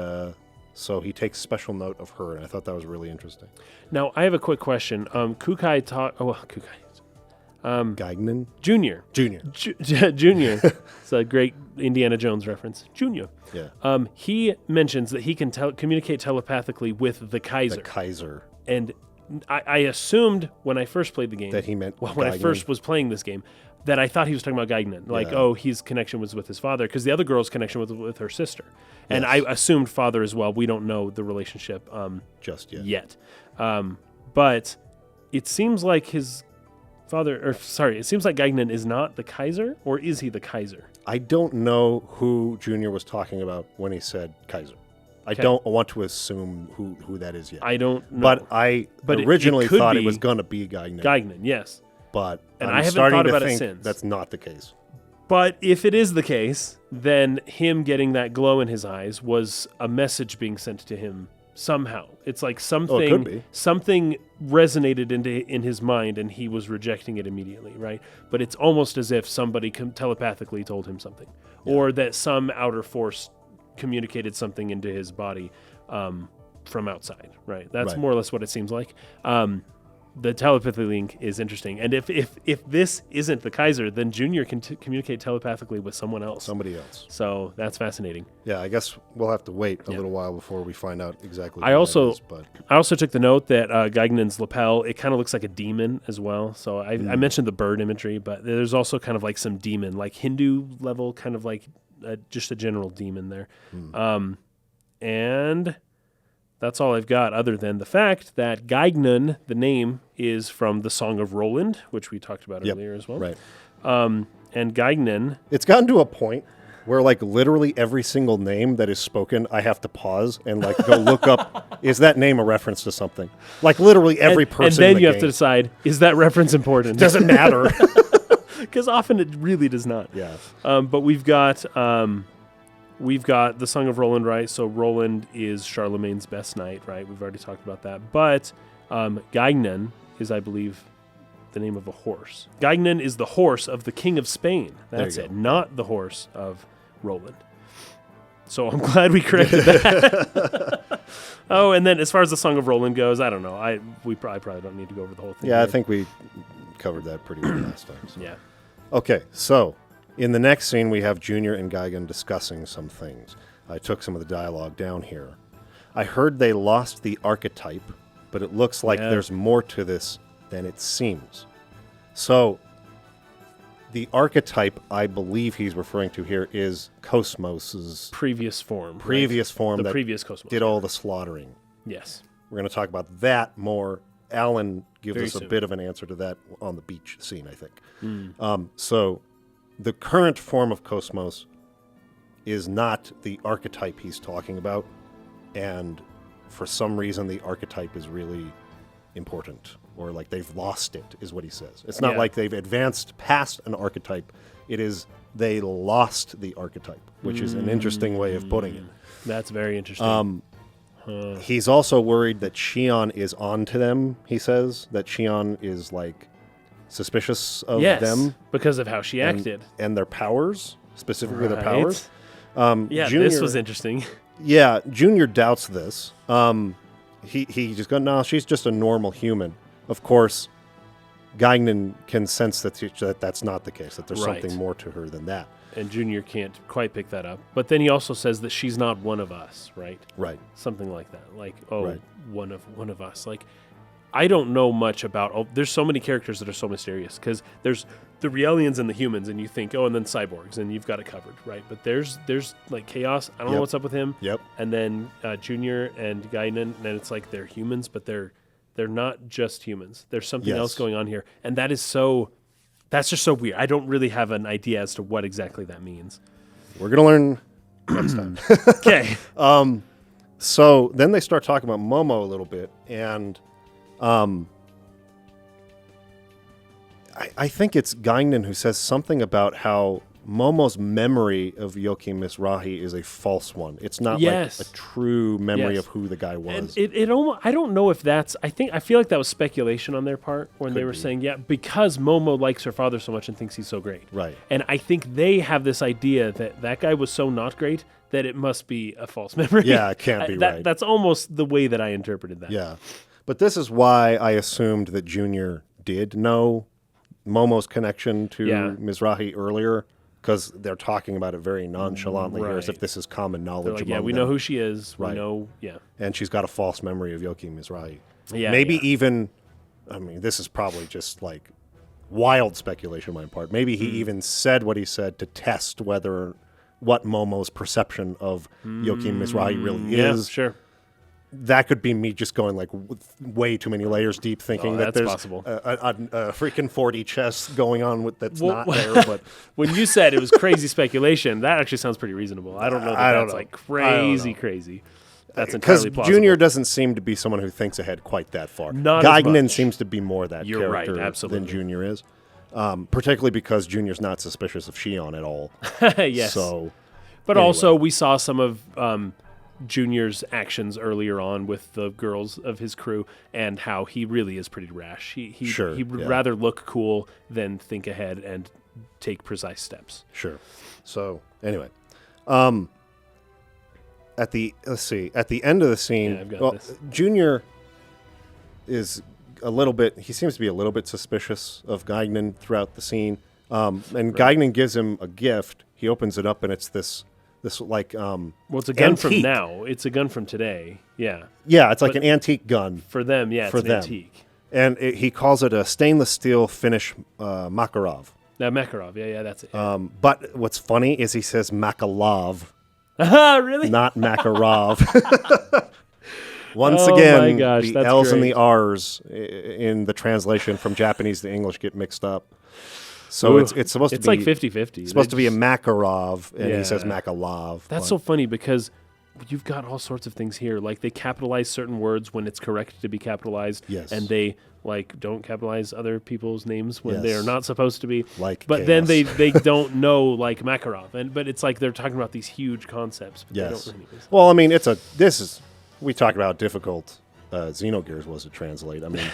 so he takes special note of her, and I thought that was really interesting. Now, I have a quick question. Kukai taught... Oh, Kukai. Guignan? Junior. Junior. Junior. It's a great Indiana Jones reference. Junior. Yeah. He mentions that he can communicate telepathically with the Kaiser. The Kaiser. And I assumed when I first played the game... That he meant when I Guignan. first was playing this game, that I thought he was talking about Guignan. Like, Yeah. oh, his connection was with his father, because the other girl's connection was with her sister. And Yes. I assumed father as well. We don't know the relationship Just yet. yet. But it seems like his father... it seems like Guignan is not the Kaiser, or is he the Kaiser? I don't know who Junior was talking about when he said Kaiser. I Okay. don't want to assume who that is yet. I don't know. But I But it originally could thought it be was going to be Guignan. Guignan, yes. But And I'm I haven't starting thought to about it think since. that's not the case. But if it is the case, then him getting that glow in his eyes was a message being sent to him somehow. It's like something could be. something resonated in his mind, and he was rejecting it immediately, right? But it's almost as if somebody telepathically told him something, or that some outer force communicated something into his body from outside, right? That's Right. more or less what it seems like. The telepathy link is interesting, and if this isn't the Kaiser, then Junior can communicate telepathically with someone else. Somebody else. So that's fascinating. Yeah, I guess we'll have to wait a Yeah. little while before we find out exactly. I who that also is, but I also took the note that Guignan's lapel, it kind of looks like a demon as well. So I mentioned the bird imagery, but there's also kind of like some demon, like Hindu level, kind of like just a general demon there. And that's all I've got, other than the fact that Guignan, the name, is from the Song of Roland, which we talked about Yep, earlier as well. right. And Guignan, It's gotten to a point where like literally every single name that is spoken, I have to pause and like go look up, is that name a reference to something? Like literally every person and then in the you have game. to decide, is that reference important? Doesn't matter. Because often it really does not. Yeah. But we've got the Song of Roland, right? So Roland is Charlemagne's best knight, right? We've already talked about that. But Guignan is, I believe, the name of a horse. Gagnon is the horse of the King of Spain. That's you it, go. not the horse of Roland. So I'm glad we corrected that. Oh, and then as far as the Song of Roland goes, I don't know. I probably don't need to go over the whole thing. Yeah, I here. think we covered that pretty well last time. So. Yeah. Okay, so in the next scene, we have Junior and Gaigan discussing some things. I took some of the dialogue down here. I heard they lost the archetype, but it looks like there's more to this than it seems. So, the archetype I believe he's referring to here is Cosmos's Previous form. form The that previous Cosmos. did all the slaughtering. Yes. We're going to talk about that more. Alan gives Very us a soon. bit of an answer to that on the beach scene, I think. Hmm. So, the current form of Cosmos is not the archetype he's talking about, and for some reason the archetype is really important, or like they've lost it, is what he says. It's not like they've advanced past an archetype. It is they lost the archetype, which is an interesting way of putting it. That's very interesting. He's also worried that Shion is on to them, he says, that Shion is like suspicious of them because of how she acted. and their powers, specifically their Right. powers. Yeah, Junior, this was interesting. Yeah, Junior doubts this. He just goes, no, she's just a normal human. Of course, Gagnon can sense that that's not the case, that there's Right. something more to her than that. And Junior can't quite pick that up. But then he also says that she's not one of us, right? Right. Something like that. Like, Right. one of us. Like, I don't know much about... Oh, there's so many characters that are so mysterious, because there's the Realians and the humans, and you think, and then cyborgs, and you've got it covered, right? But there's like Chaos. I don't know what's up with him. Yep. And then Junior and Gainan, and it's like they're humans, but they're not just humans. There's something else going on here, and that's just so weird. I don't really have an idea as to what exactly that means. We're going to learn next time. Okay. So then they start talking about Momo a little bit, and I think it's Gainan who says something about how Momo's memory of Yoki Mizrahi is a false one. It's not like a true memory of who the guy was. And it almost, I don't know if that's, I feel like that was speculation on their part when they were saying, because Momo likes her father so much and thinks he's so great. Right. And I think they have this idea that guy was so not great that it must be a false memory. Yeah, it can't be right. That's almost the way that I interpreted that. Yeah. But this is why I assumed that Junior did know Momo's connection to Mizrahi earlier, because they're talking about it very nonchalantly here, as if this is common knowledge. They're like, we know who she is. Right. We know, And she's got a false memory of Yoki Mizrahi. Yeah. Maybe even, I mean, this is probably just like wild speculation on my part. Maybe he even said what he said to test what Momo's perception of Yoki Mizrahi really is. Yeah, sure. That could be me just going like way too many layers deep, thinking that that's there's possible. a freaking 4D chess going on that's not there. But when you said it was crazy speculation, that actually sounds pretty reasonable. I don't know that that's like crazy. That's entirely plausible. Junior doesn't seem to be someone who thinks ahead quite that far. Not as Gagnon much. seems to be more that You're right, character absolutely. than Junior is, particularly because Junior's not suspicious of Shion at all. Yes. So, but anyway. also we saw some of Junior's actions earlier on with the girls of his crew, and how he really is pretty rash. He'd rather look cool than think ahead and take precise steps. Sure. So anyway, at the end of the scene, I've got this. Junior is a little bit. He seems to be a little bit suspicious of Gagnon throughout the scene, and Gagnon gives him a gift. He opens it up, and it's this like well, it's a gun antique. from now. It's a gun from today. Yeah. Yeah, it's like an antique gun For them, it's an antique. and he calls it a stainless steel Finnish Makarov. Now Makarov, that's it. But what's funny is he says Makalov, Really? not Makarov. Once Oh again, my gosh, the that's L's and great. the R's in the translation from Japanese to English get mixed up. So it's supposed to be like 50-50. It's supposed to be a Makarov, and he says Yeah. Makalov. That's so funny because you've got all sorts of things here. Like they capitalize certain words when it's correct to be capitalized. Yes. And they don't capitalize other people's names when they Yes. are not supposed to be. Like but then chaos. they don't know like Makarov. But it's like they're talking about these huge concepts. But Yes. They don't anyways. Well, I mean, we talked about how difficult Xenogears was to translate. I mean,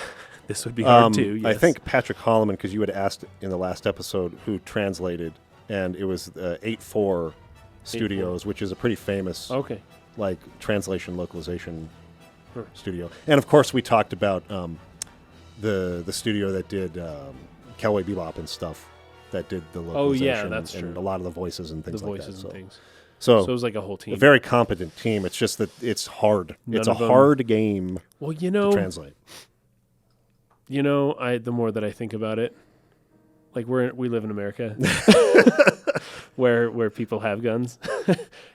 This would be hard too. Yes. I think Patrick Holloman, because you had asked in the last episode who translated, and it was 8-4 Studios, which is a pretty famous like translation localization studio. And of course, we talked about the studio that did Cowboy Bebop and stuff, that did the localization that's true. and a lot of the voices and things the like that. voices and things. So it was like a whole team. A very competent team. It's just that it's hard. It's a hard game to translate. You know, the more that I think about it, like we live in America, where people have guns,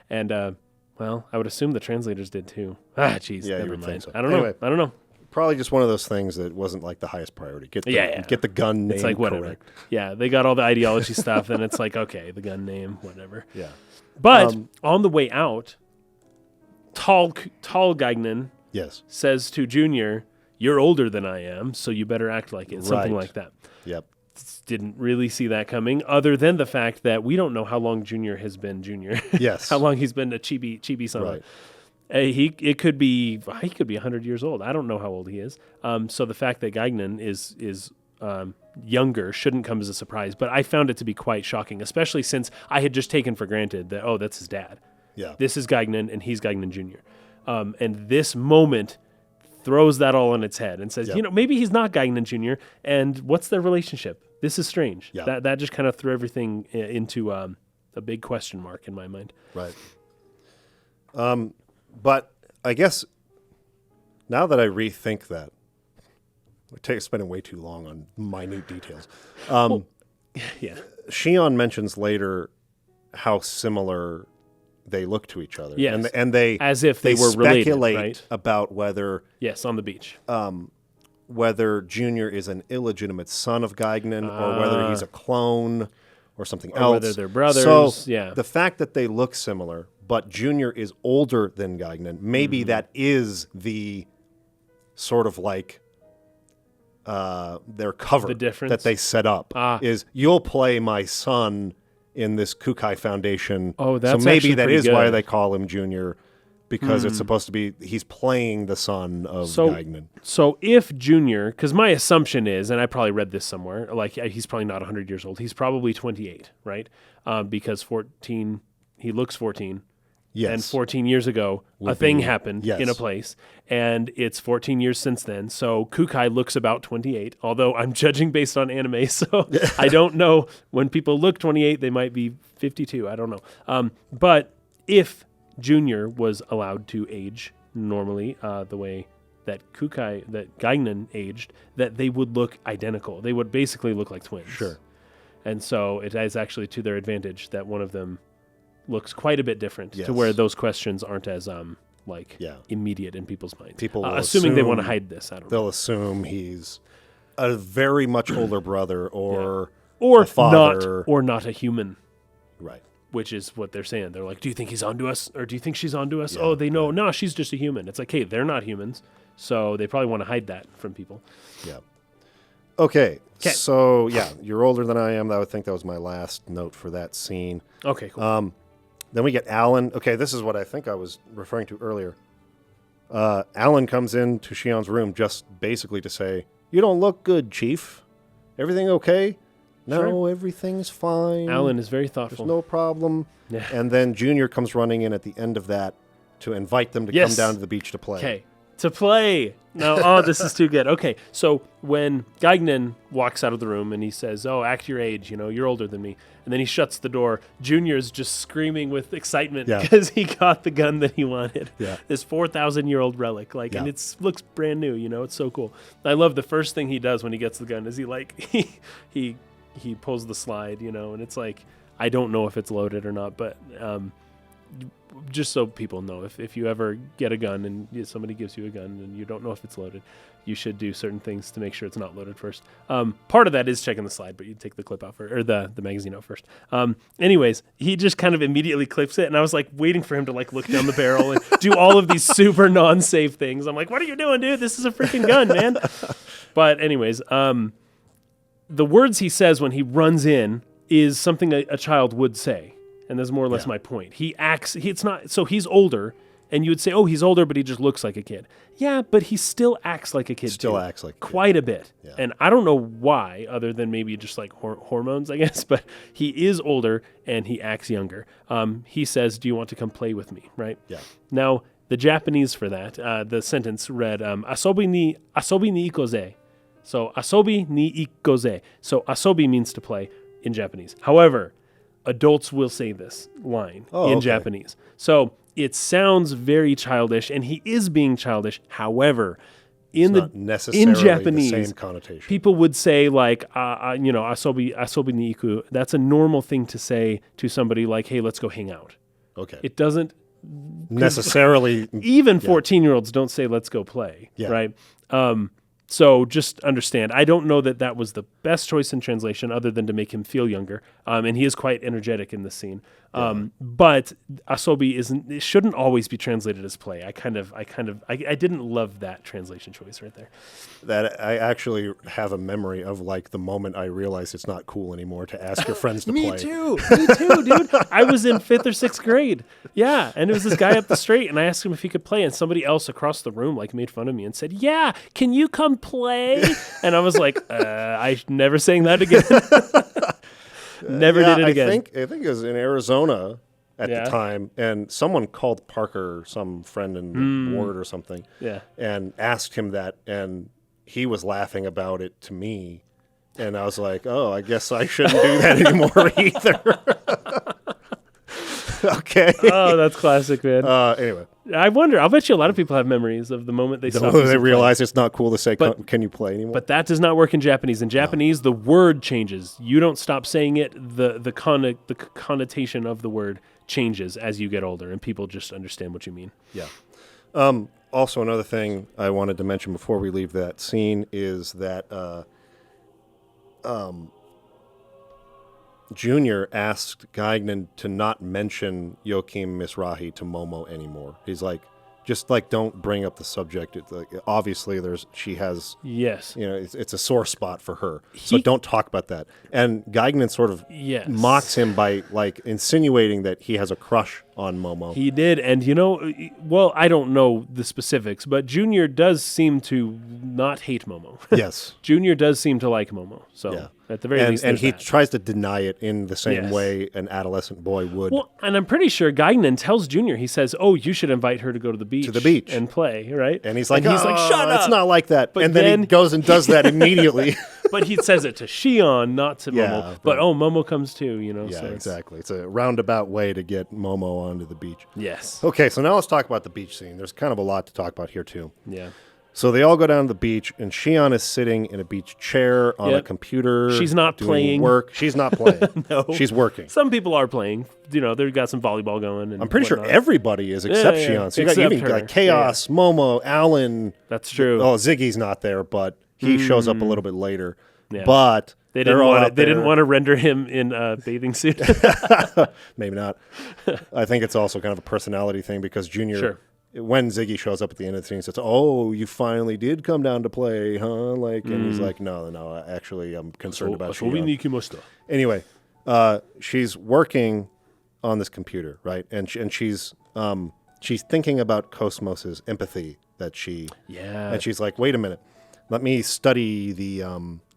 and well, I would assume the translators did too. Jeez, never mind. So. I don't know. Probably just one of those things that wasn't like the highest priority. Get the gun name it's like whatever. Correct. Yeah, they got all the ideology stuff, and it's like, okay, the gun name, whatever. Yeah. But on the way out, tall Gagnon says to Junior, "You're older than I am, so you better act like it." Something like that. Yep. Didn't really see that coming, other than the fact that we don't know how long Junior has been Junior. Yes. How long he's been a chibi-sama. Right. He could be 100 years old. I don't know how old he is. So the fact that Gagnon is younger shouldn't come as a surprise. But I found it to be quite shocking, especially since I had just taken for granted that that's his dad. Yeah. This is Gagnon and he's Gagnon Jr. And this moment throws that all on its head and says, maybe he's not Gagnon Jr. And what's their relationship? This is strange. Yeah. That just kind of threw everything into a big question mark in my mind. Right. But I guess now that I rethink that, we're spending way too long on minute details. Yeah. Shion mentions later how similar they look to each other. Yes. And they as if they were related, speculate right? about whether on the beach. Whether Junior is an illegitimate son of Gagnon or whether he's a clone or something else. Whether they're brothers. So the fact that they look similar, but Junior is older than Gagnon, maybe that is sort of like their cover the difference that they set up is you'll play my son in this Kukai Foundation. Oh, that's so maybe that is good. why they call him Junior, because it's supposed to be he's playing the son of Gagnon. So if Junior, because my assumption is, and I probably read this somewhere, like he's probably not 100 years old. He's probably 28, right? Because 14, he looks 14. Yes. And 14 years ago, a thing happened in a place, and it's 14 years since then. So Kukai looks about 28, although I'm judging based on anime, so I don't know. When people look 28, they might be 52. I don't know. But if Junior was allowed to age normally the way that Gagnon aged, that they would look identical. They would basically look like twins. Sure. And so it is actually to their advantage that one of them looks quite a bit different to where those questions aren't as immediate in people's minds. People will assuming they want to hide this. I don't know. They'll assume he's a very much older brother or a father. not a human. Right. Which is what they're saying. They're like, do you think he's onto us? Or do you think she's onto us? Oh, they know. No, she's just a human. It's like, hey, they're not humans. So they probably want to hide that from people. Yeah. Okay. So, you're older than I am. I would think that was my last note for that scene. Okay, cool. Then we get Alan. Okay, this is what I think I was referring to earlier. Alan comes into Shion's room just basically to say, "You don't look good, Chief. Everything okay?" No, everything's fine. Alan is very thoughtful. There's no problem. Yeah. And then Junior comes running in at the end of that to invite them to come down to the beach to play. Okay, to play. No, this is too good. Okay, so when Gagnon walks out of the room and he says, act your age, you're older than me. And then he shuts the door. Junior's just screaming with excitement because he got the gun that he wanted. Yeah. This 4,000-year-old relic. And it looks brand new, it's so cool. I love the first thing he does when he gets the gun is he pulls the slide, and it's like, I don't know if it's loaded or not, but just so people know, if you ever get a gun and somebody gives you a gun and you don't know if it's loaded, you should do certain things to make sure it's not loaded first. Part of that is checking the slide, but you take the clip out first, or the magazine out first. Anyways, he just kind of immediately clips it, and I was like waiting for him to look down the barrel and do all of these super non-safe things. I'm like, what are you doing, dude? This is a freaking gun, man. But anyways, the words he says when he runs in is something a child would say. And that's more or less my point. He acts, it's not, so he's older. And you would say, oh, he's older, but he just looks like a kid. Yeah, but he still acts like a kid. Still acts like a kid. Quite a bit. Yeah. And I don't know why, other than maybe just like hormones, I guess. But he is older and he acts younger. He says, "Do you want to come play with me?" Right? Yeah. Now, the Japanese for that, the sentence read, "Asobi ni ikoze." So asobi ni ikoze. So asobi means to play in Japanese. However, adults will say this line in Japanese. So it sounds very childish, and he is being childish. However, in Japanese, the same connotation. People would say like, asobi ni iku. That's a normal thing to say to somebody like, hey, let's go hang out. Okay. It doesn't necessarily. Even 14-year-olds don't say let's go play, right? So just understand, I don't know that was the best choice in translation other than to make him feel younger. And he is quite energetic in this scene. But asobi shouldn't always be translated as play. I didn't love that translation choice right there. That I actually have a memory of like the moment I realized it's not cool anymore to ask your friends to play. Me too, dude. I was in 5th or 6th grade. Yeah, and it was this guy up the street, and I asked him if he could play, and somebody else across the room like made fun of me and said, "Yeah, can you come play?" And I was like, "I never saying that again." Never did it again. I think it was in Arizona at the time, and someone called Parker, some friend in the ward or something, and asked him that, and he was laughing about it to me, and I was like, "Oh, I guess I shouldn't do that anymore either." Okay. Oh, that's classic, man. Anyway, I wonder. I'll bet you a lot of people have memories of the moment they stopped. They realize it's not cool to say, "Can you play anymore?" But that does not work in Japanese. In Japanese, the word changes. You don't stop saying it. The connotation of the word changes as you get older, and people just understand what you mean. Yeah. Also, another thing I wanted to mention before we leave that scene is that Junior asked Guignan to not mention Joachim Mizrahi to Momo anymore. He's like, just like, don't bring up the subject. It's like, obviously, she has, it's a sore spot for her. So don't talk about that. And Guignan sort of mocks him by like insinuating that he has a crush on Momo. He did, and I don't know the specifics, but Junior does seem to not hate Momo. Yes. Junior does seem to like Momo. So at the very least, and he tries to deny it in the same way an adolescent boy would. Well, and I'm pretty sure Guignan tells Junior, he says, "Oh, you should invite her to go to the beach and play," right? And he's like, "Shut up! It's not like that." But and then he goes and does that immediately. But he says it to Shion, not to Momo. But Momo comes too, Yeah, so exactly. It's a roundabout way to get Momo onto the beach. Yes. Okay, so now let's talk about the beach scene. There's kind of a lot to talk about here too. Yeah. So they all go down to the beach, and Shion is sitting in a beach chair on a computer. She's not doing playing work. She's not playing. No. She's working. Some people are playing. They've got some volleyball going. And I'm pretty sure everybody is except Shion. So you got even like Chaos, Momo, Alan. That's true. Oh, Ziggy's not there, but he shows up a little bit later. Yeah. But they didn't want to render him in a bathing suit. Maybe not. I think it's also kind of a personality thing because Junior, when Ziggy shows up at the end of the scene, says, "Oh, you finally did come down to play, huh?" Like, and he's like, "No, actually, I'm concerned about you." Anyway, she's working on this computer, right? And she's thinking about Cosmos's empathy that she, and she's like, "Wait a minute, let me study the."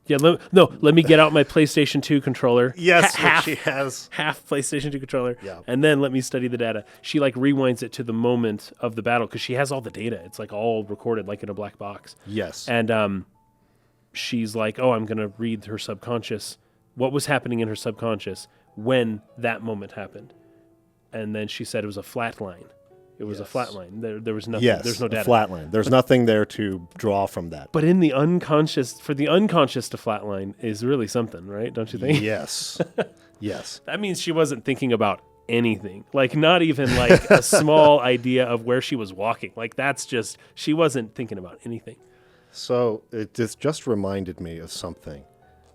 Let me get out my PlayStation 2 controller. Yes, she has half PlayStation 2 controller. Yeah. And then let me study the data. She like rewinds it to the moment of the battle because she has all the data. It's like all recorded like in a black box. Yes. And she's like, "Oh, I'm going to read her subconscious. What was happening in her subconscious when that moment happened?" And then she said it was a flat line. It was a flat line. There was nothing. Yes, there's no data. A flat line. There's nothing there to draw from that. But in the unconscious, for the unconscious to flatline is really something, right? Don't you think? Yes. Yes. That means she wasn't thinking about anything. Like not even like a small idea of where she was walking. Like that's just, she wasn't thinking about anything. So it just reminded me of something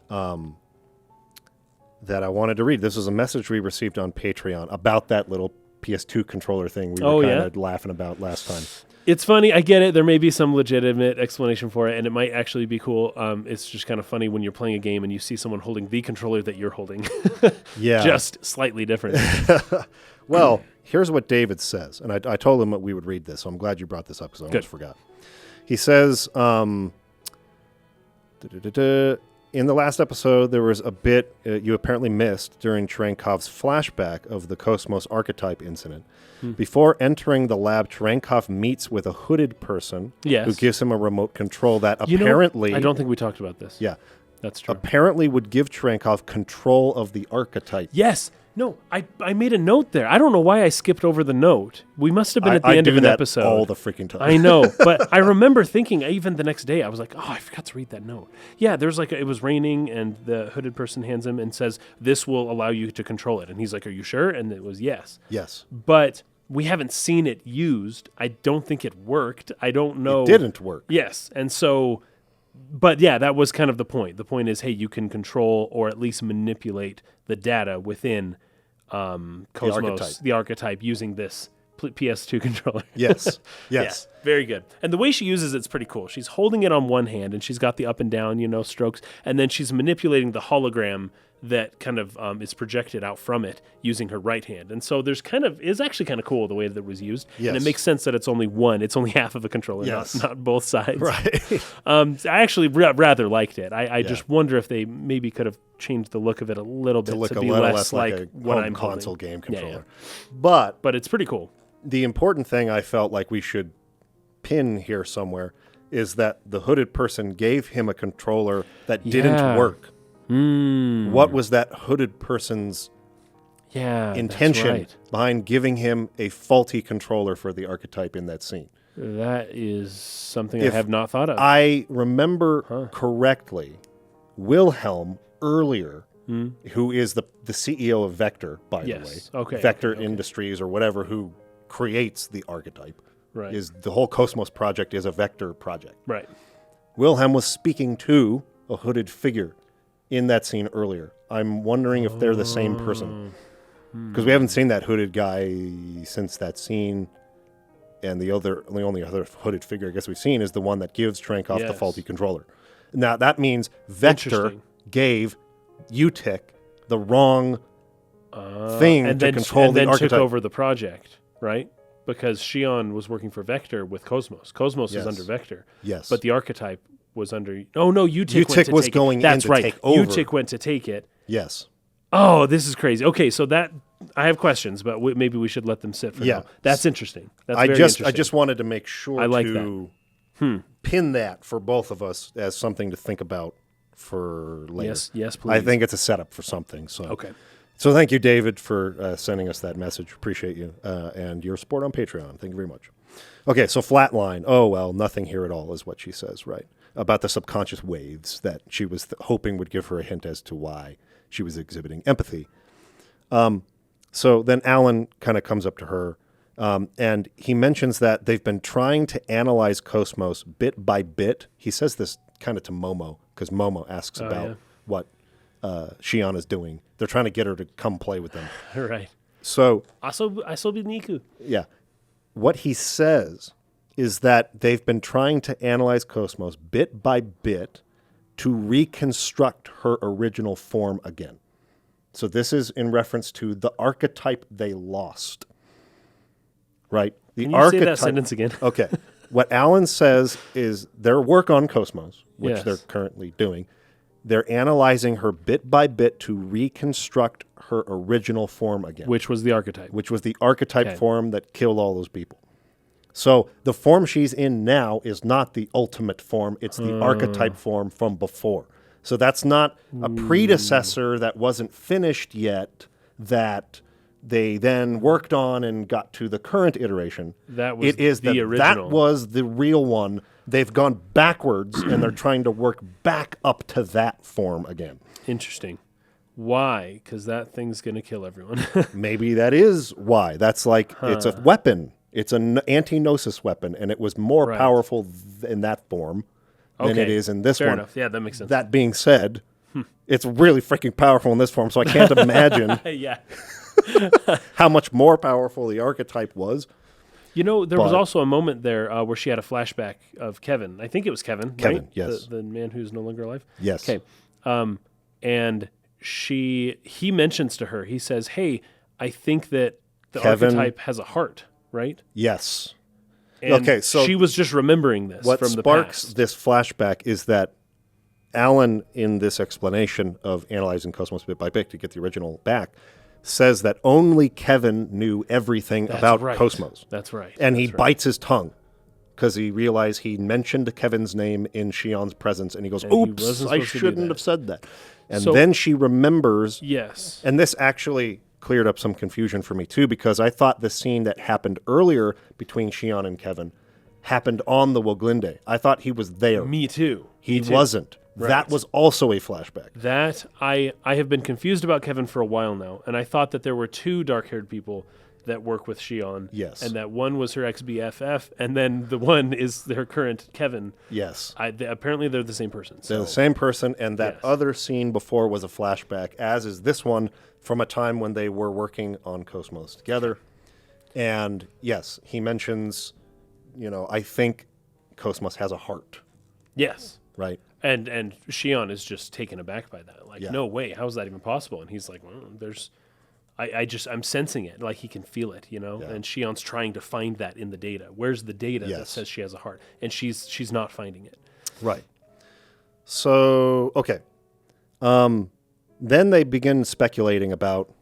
that I wanted to read. This was a message we received on Patreon about that little PS2 controller thing we were kind of laughing about last time. It's funny. I get it. There may be some legitimate explanation for it, and it might actually be cool. It's just kind of funny when you're playing a game and you see someone holding the controller that you're holding. Yeah. Just slightly different. Well, here's what David says, and I told him that we would read this, so I'm glad you brought this up because I Good. almost forgot. He says, in the last episode, there was a bit you apparently missed during Terenkov's flashback of the Cosmos archetype incident. Before entering the lab, Terenkov meets with a hooded person who gives him a remote control that apparently... I don't think we talked about this. Yeah. That's true. Apparently would give Terenkov control of the archetype. Yes. No, I made a note there. I don't know why I skipped over the note. We must have been at the end of an episode. All the freaking time. I know, but I remember thinking, even the next day, I was like, oh, I forgot to read that note. Yeah, there's it was raining, and the hooded person hands him and says, this will allow you to control it. And he's like, are you sure? And it was yes. Yes. But we haven't seen it used. I don't think it worked. I don't know. It didn't work. Yes. And so, but yeah, that was kind of the point. The point is, hey, you can control or at least manipulate the data within Cosmos, the archetype, using this PS2 controller. Yes. Yes. Yeah, very good. And the way she uses it's pretty cool. She's holding it on one hand, and she's got the up and down, strokes, and then she's manipulating the hologram that kind of is projected out from it using her right hand. And so it's actually kind of cool the way that it was used. Yes. And it makes sense that it's only one. It's only half of a controller, yes. not both sides. Right. I actually rather liked it. I just wonder if they maybe could have changed the look of it a little bit to be less like a what I'm console holding. game controller. Yeah. But it's pretty cool. The important thing I felt like we should pin here somewhere is that the hooded person gave him a controller that didn't work. What was that hooded person's intention behind giving him a faulty controller for the archetype in that scene? That is something I have not thought of. I remember correctly, Wilhelm earlier, who is the CEO of Vector, by the way, Vector Industries or whatever, who creates the archetype, is the whole Cosmos project is a Vector project. Right. Wilhelm was speaking to a hooded figure in that scene earlier. I'm wondering if they're the same person. Because we haven't seen that hooded guy since that scene. And the only other hooded figure I guess we've seen is the one that gives Terenkov the faulty controller. Now, that means Vector gave Utic the wrong thing to control the archetype. And then took over the project, right? Because Shion was working for Vector with Cosmos. Cosmos is under Vector. Yes. But the archetype was under... Oh, no, Utic was going in to take over. Utic went to take it. Yes. Oh, this is crazy. Okay, so that... I have questions, but maybe we should let them sit for now. That's interesting. That's very interesting. I just wanted to make sure to pin that for both of us as something to think about for later. Yes, please. I think it's a setup for something. So. Okay. So thank you, David, for sending us that message. Appreciate you. And your support on Patreon. Thank you very much. Okay, so Flatline. Oh, well, nothing here at all is what she says, right? About the subconscious waves that she was hoping would give her a hint as to why she was exhibiting empathy. So then Alan kind of comes up to her, and he mentions that they've been trying to analyze Cosmos bit by bit. He says this kind of to Momo, because Momo asks about what Shion is doing. They're trying to get her to come play with them. Right. So... Asobi Niku. Yeah. What he says is that they've been trying to analyze Cosmos bit by bit to reconstruct her original form again. So this is in reference to the archetype they lost. Right? Can you say that sentence again? Okay. What Alan says is their work on Cosmos, which they're currently doing, they're analyzing her bit by bit to reconstruct her original form again. Which was the archetype. Which was the archetype form that killed all those people. So the form she's in now is not the ultimate form. It's the archetype form from before. So that's not a predecessor that wasn't finished yet that they then worked on and got to the current iteration. That was the original. That was the real one. They've gone backwards and they're trying to work back up to that form again. Interesting. Why? Because that thing's going to kill everyone. Maybe that is why. That's like, it's a weapon. It's an anti-gnosis weapon, and it was more powerful in that form than it is in this one. Fair enough. Yeah, that makes sense. That being said, it's really freaking powerful in this form, so I can't imagine how much more powerful the archetype was. You know, there was also a moment there where she had a flashback of Kevin. I think it was Kevin, right? Yes. The man who's no longer alive? Yes. Okay. And he mentions to her, he says, hey, I think that the Kevin, archetype has a heart, right? yes. And Okay, so she was just remembering this what from the sparks past. this flashback is that Alan, in this explanation of analyzing Cosmos bit by bit to get the original back, says that only Kevin knew everything about right. Cosmos. That's right. And That's he right. bites his tongue because he realized he mentioned Kevin's name in Shion's presence, and he goes, And he oops, wasn't I supposed to do shouldn't that." have said that. And So- then she remembers, Yes. and this actually cleared up some confusion for me too, because I thought the scene that happened earlier between Shion and Kevin happened on the Woglinde. I thought he was there. Me too. He Me too. wasn't. Right. That was also a flashback. That I have been confused about Kevin for a while now, and I thought that there were two dark-haired people that work with Shion. Yes. And that one was her ex-BFF, and then the one is her current Kevin. Yes. Apparently they're the same person. They're So the same person, and that Yes. other scene before was a flashback, as is this one from a time when they were working on Cosmos together. And yes, he mentions, I think Cosmos has a heart, yes. right? And Shion is just taken aback by that. Like, Yeah. no way, how is that even possible? And he's like, well, I'm sensing it, like he can feel it, Yeah. And Shion's trying to find that in the data. Where's the data that Yes. says she has a heart? And she's not finding it. Right. So, okay. Then they begin speculating about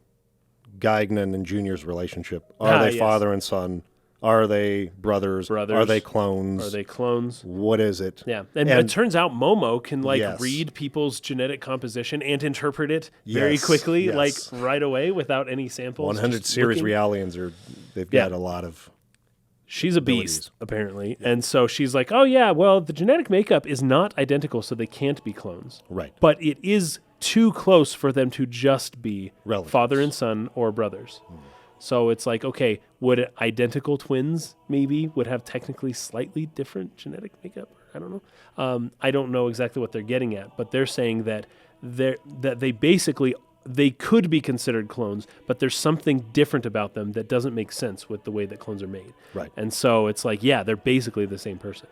Gagnon and Junior's relationship. Are they yes. father and son? Are they brothers? Brothers. Are they clones? Are they clones? What is it? Yeah, and it turns out Momo can Yes. read people's genetic composition and interpret it very Yes, quickly, yes. right away without any samples. 100 just series looking. Realians they've Yeah. got a lot of. She's a abilities. beast, apparently, and so she's like, "Oh yeah, well, the genetic makeup is not identical, so they can't be clones, Right. but it is too close for them to just be Relatives. father and son or brothers." So it's like, okay, would identical twins maybe would have technically slightly different genetic makeup? I don't know. I don't know exactly what they're getting at, but they're saying that they could be considered clones, but there's something different about them that doesn't make sense with the way that clones are made. Right. And so it's like, yeah, they're basically the same person,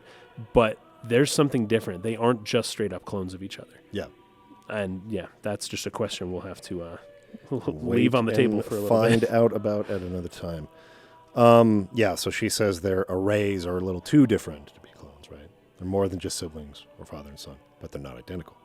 but there's something different. They aren't just straight up clones of each other. Yeah. And yeah, that's just a question we'll have to leave Wait on the table and for a little find bit. out about at another time. Yeah, so she says their arrays are a little too different to be clones, right? They're more than just siblings or father and son, but they're not identical.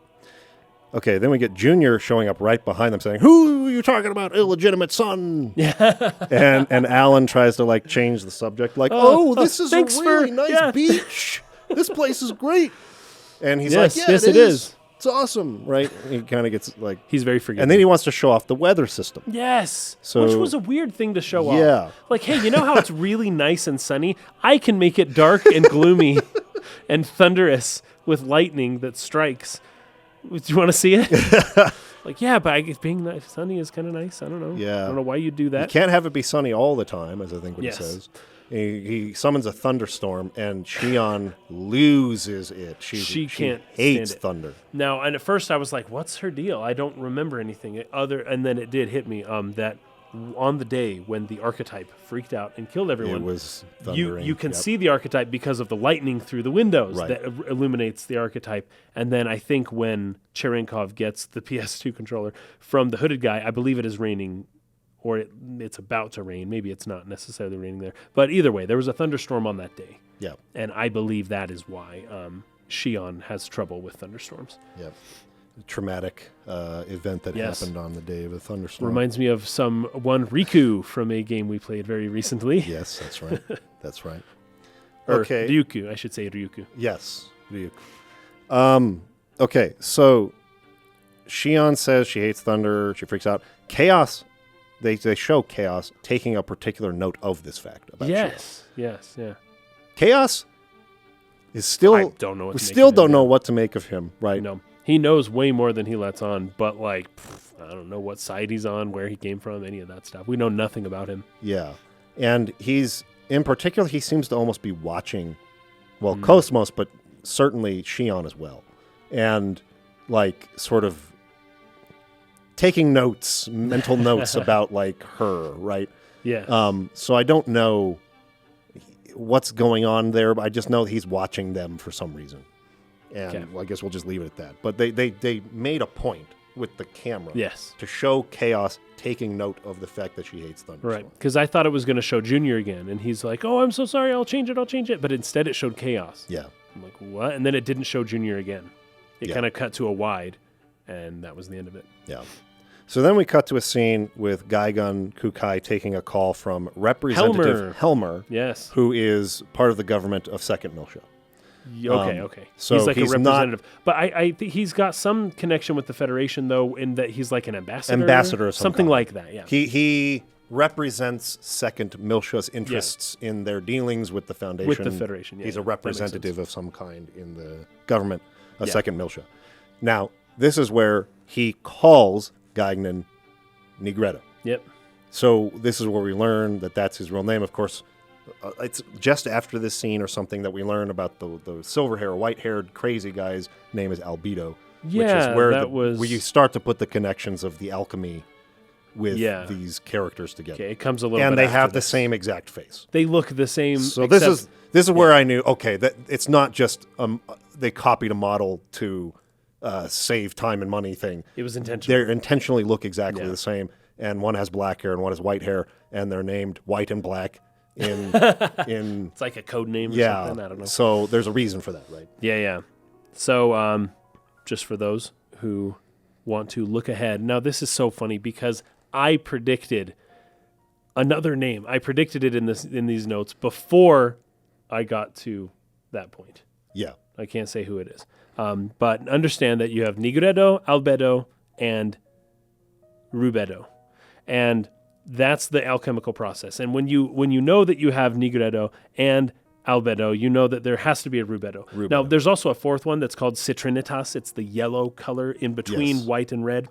Okay, then we get Junior showing up right behind them saying, "Who are you talking about? Illegitimate son?" Yeah. and Alan tries to change the subject, this is a thanks really for- nice yeah." beach. This place is great. And he's Yes, like, "Yeah, yes, it it is. It's awesome," right? He kind of gets He's very forgiving. and then he wants to show off the weather system. Yes, So- which was a weird thing to show off. Yeah. Like, hey, you know how it's really nice and sunny? I can make it dark and gloomy and thunderous with lightning that strikes. Do you want to see it? Yeah, but I guess being nice, sunny is kind of nice. I don't know. Yeah. I don't know why you'd do You that. can't have it be sunny all the time, as I think what Yes. he says. He summons a thunderstorm, and Shion loses it. She can't hates stand it. thunder. Now, and at first I was like, what's her deal? I don't remember anything other. And then it did hit me that on the day when the archetype freaked out and killed everyone, It was thundering. you can Yep. see the archetype because of the lightning through the windows Right. that illuminates the archetype. And then I think when Cherenkov gets the PS2 controller from the hooded guy, I believe it is raining, or it's about to rain. Maybe it's not necessarily raining there. But either way, there was a thunderstorm on that day. Yeah, And I believe that is why Shion has trouble with thunderstorms. yeah. Traumatic event that Yes. happened on the day of a thunderstorm. Reminds me of one Riku from a game we played very recently. Yes, that's right. That's right. Or Okay. Ryuku, I should say Ryuku. Yes. Okay, so Shion says she hates thunder. She freaks out. Chaos. They show Chaos taking a particular note of this fact about Shion. Yes, yeah. Chaos is still. I don't know what We to make still of him, don't know yeah. what to make of him, right? No, he knows way more than he lets on. But I don't know what side he's on, where he came from, any of that stuff. We know nothing about him. Yeah, and he's in particular. He seems to almost be watching, Mm. Cosmos, but certainly Shion as well, and sort of taking notes, mental notes about her, right? Yeah. So I don't know what's going on there, but I just know he's watching them for some reason. And Okay. I guess we'll just leave it at that. But they made a point with the camera. Yes. To show Chaos taking note of the fact that she hates Thunderstorm. Right. Because I thought it was going to show Junior again. And he's like, oh, I'm so sorry. I'll change it. But instead it showed Chaos. Yeah. I'm like, what? And then it didn't show Junior again. It Yeah. kind of cut to a wide. And that was the end of it. Yeah. So then we cut to a scene with Gaigun Kukai taking a call from Representative Helmer, Yes. who is part of the government of Second Miltia. Okay. So he's like he's a representative. But I think he's got some connection with the Federation, though, in that he's like an ambassador. Ambassador of some something kind. like that, yeah. He represents Second Miltia's interests in their dealings with the Foundation. With the Federation, yeah. He's a That makes representative sense. of some kind in the government of Yeah. Second Miltia. Now, this is where he calls Gagnon Nigredo. Yep. So this is where we learn that that's his real name. Of course, it's just after this scene or something that we learn about the silver hair, white haired crazy guy's name is Albedo. Which Yeah, is where that was... where you start to put the connections of the alchemy with Yeah. these characters together. Okay, it comes a little And bit they after have the this. same exact face. They look the same. So except- this is where I knew, okay, that it's not just they copied a model to save time and money thing. It was intentional. They intentionally look exactly Yeah. the same, and one has black hair and one has white hair, and they're named White and Black in It's like a code name or yeah. something. I don't know. So there's a reason for that, right? Yeah. So just for those who want to look ahead. Now, this is so funny because I predicted another name. I predicted it in these notes before I got to that point. Yeah. I can't say who it is. But understand that you have Nigredo, Albedo, and Rubedo. And that's the alchemical process. And when you know that you have Nigredo and Albedo, you know that there has to be a Rubedo. Now, there's also a fourth one that's called Citrinitas. It's the yellow color in between Yes. white and red.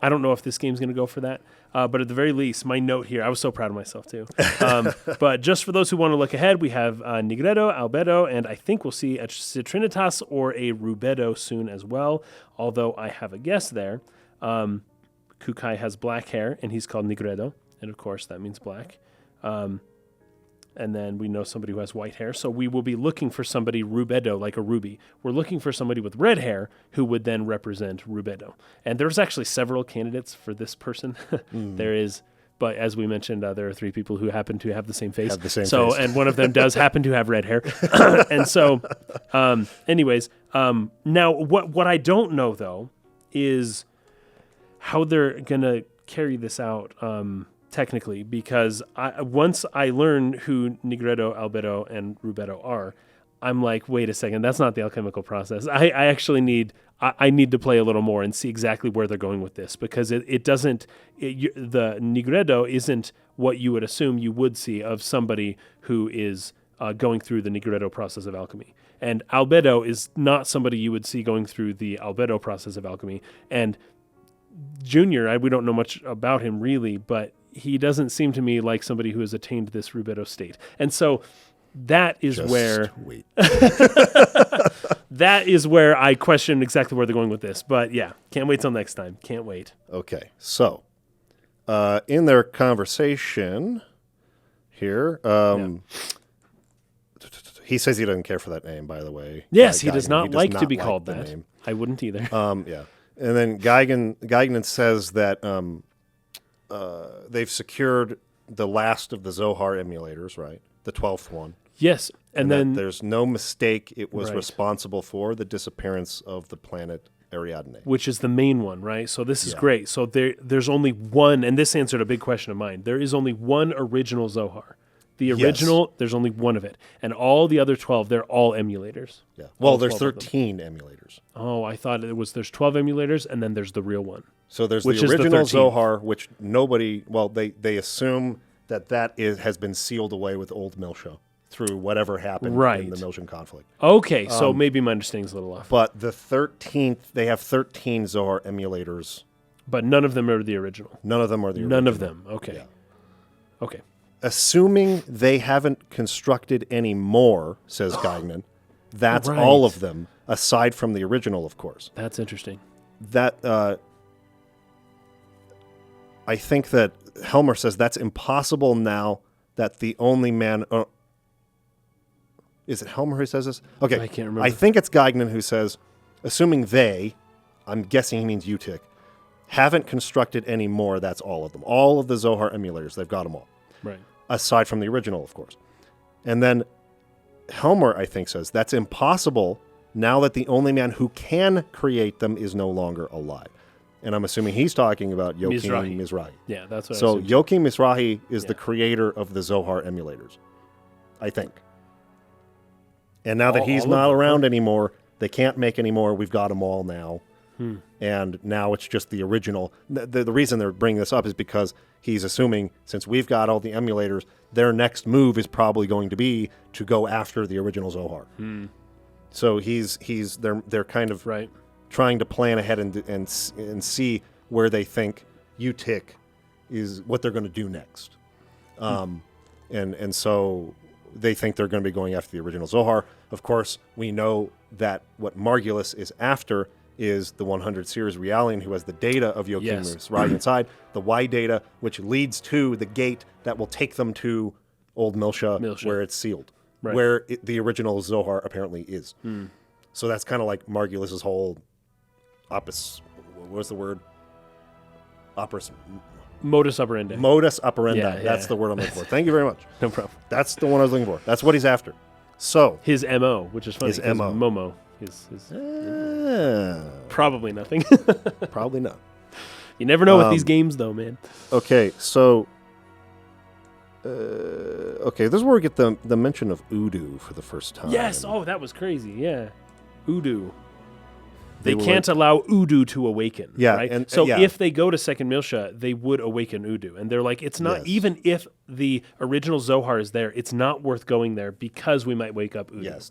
I don't know if this game's going to go for that. But at the very least, my note here, I was so proud of myself too. But just for those who want to look ahead, we have Nigredo, Albedo, and I think we'll see a Citrinitas or a Rubedo soon as well. Although I have a guess there. Kukai has black hair, and he's called Nigredo. And of course, that means black. And then we know somebody who has white hair. So we will be looking for somebody Rubedo, like a ruby. We're looking for somebody with red hair who would then represent Rubedo. And there's actually several candidates for this person. There is, but as we mentioned, there are 3 people who happen to have the same face. And one of them does happen to have red hair. And so, anyways, now what I don't know, though, is how they're going to carry this out technically, because once I learn who Nigredo, Albedo, and Rubedo are, I'm like, wait a second, that's not the alchemical process. I actually need to play a little more and see exactly where they're going with this, because the Nigredo isn't what you would assume you would see of somebody who is going through the Nigredo process of alchemy. And Albedo is not somebody you would see going through the Albedo process of alchemy. And Junior, we don't know much about him really, but he doesn't seem to me like somebody who has attained this Rubedo state. And so that is that is where I question exactly where they're going with this. But yeah, can't wait till next time. Can't wait. Okay. So, in their conversation here, he says he doesn't care for that name, by the way. Yes, he does not like to be called the that. name. I wouldn't either. Yeah. And then Geigen says that they've secured the last of the Zohar emulators, right? The 12th one. Yes. And then there's no mistake it was Right. responsible for the disappearance of the planet Ariadne. which is the main one, right? So this is Yeah. great. So there's only one, and this answered a big question of mine. There is only one original Zohar. The original, there's only one of it. And all the other 12, they're all emulators. Yeah. Well, All there's 12 of them. 13 emulators. Oh, I thought there's 12 emulators, and then there's the real one. So there's Which the is the original 13th. Zohar, which nobody, they assume that has been sealed away with old Miltia through whatever happened Right. in the Miltian conflict. Okay, so maybe my understanding's a little off. But the 13th, they have 13 Zohar emulators. But none of them are the original. None of them are the original. None of them. Okay. Yeah. Okay. Assuming they haven't constructed any more, says Gagnon, that's Right. all of them, aside from the original, of course. That's interesting. That I think that Helmer says that's impossible now that the only man... is it Helmer who says this? Okay. I can't remember. I think it's Gagnon who says, assuming they, I'm guessing he means Utic, haven't constructed any more. That's all of them. All of the Zohar emulators, they've got them all. Right. Aside from the original, of course. And then Helmer, I think, says that's impossible now that the only man who can create them is no longer alive. And I'm assuming he's talking about Joachim Mizrahi. Yeah, that's what I So assumed. Joachim Mizrahi is the creator of the Zohar emulators, I think. And now that he's not around anymore, they can't make any more. We've got them all now. And now it's just the original. The reason they're bringing this up is because he's assuming, since we've got all the emulators, their next move is probably going to be to go after the original Zohar. So they're kind of trying to plan ahead and see where they think Utic is, what they're going to do next. And so they think they're going to be going after the original Zohar. Of course, we know that what Margulis is after is the 100 series Realian, who has the data of Joachim Mizrahi inside, the Y data, which leads to the gate that will take them to Old Milsha. Where it's sealed, where the original Zohar apparently is. So that's kind of like Margulis's whole what's the word? Modus operandi. Modus operandi. Yeah, That's the word I'm looking for. Thank you very much. No problem. That's the one I was looking for. That's what he's after. So His MO, which is funny. His MO. Momo is probably nothing. Probably not. You never know with these games, though, man. Okay, so this is where we get the mention of Udu for the first time. Yes. Oh, that was crazy. Yeah. Udu. They can't allow Udu to awaken. Yeah. Right? And, so if they go to Second Milsha, they would awaken Udu. And they're like, it's not, even if the original Zohar is there, it's not worth going there because we might wake up Udu. Yes.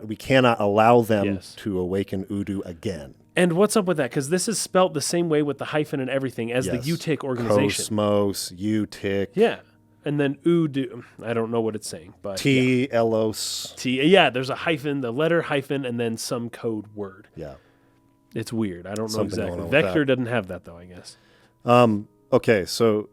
We cannot allow them to awaken Udu again. And what's up with that? Because this is spelt the same way with the hyphen and everything as the Utic organization. Cosmos, Utic. Yeah. And then Udu, I don't know what it's saying, but Elos. there's a hyphen, the letter hyphen, and then some code word. Yeah. It's weird. I don't know Something exactly. going on with Vector that. doesn't have that, though, I guess. Okay, so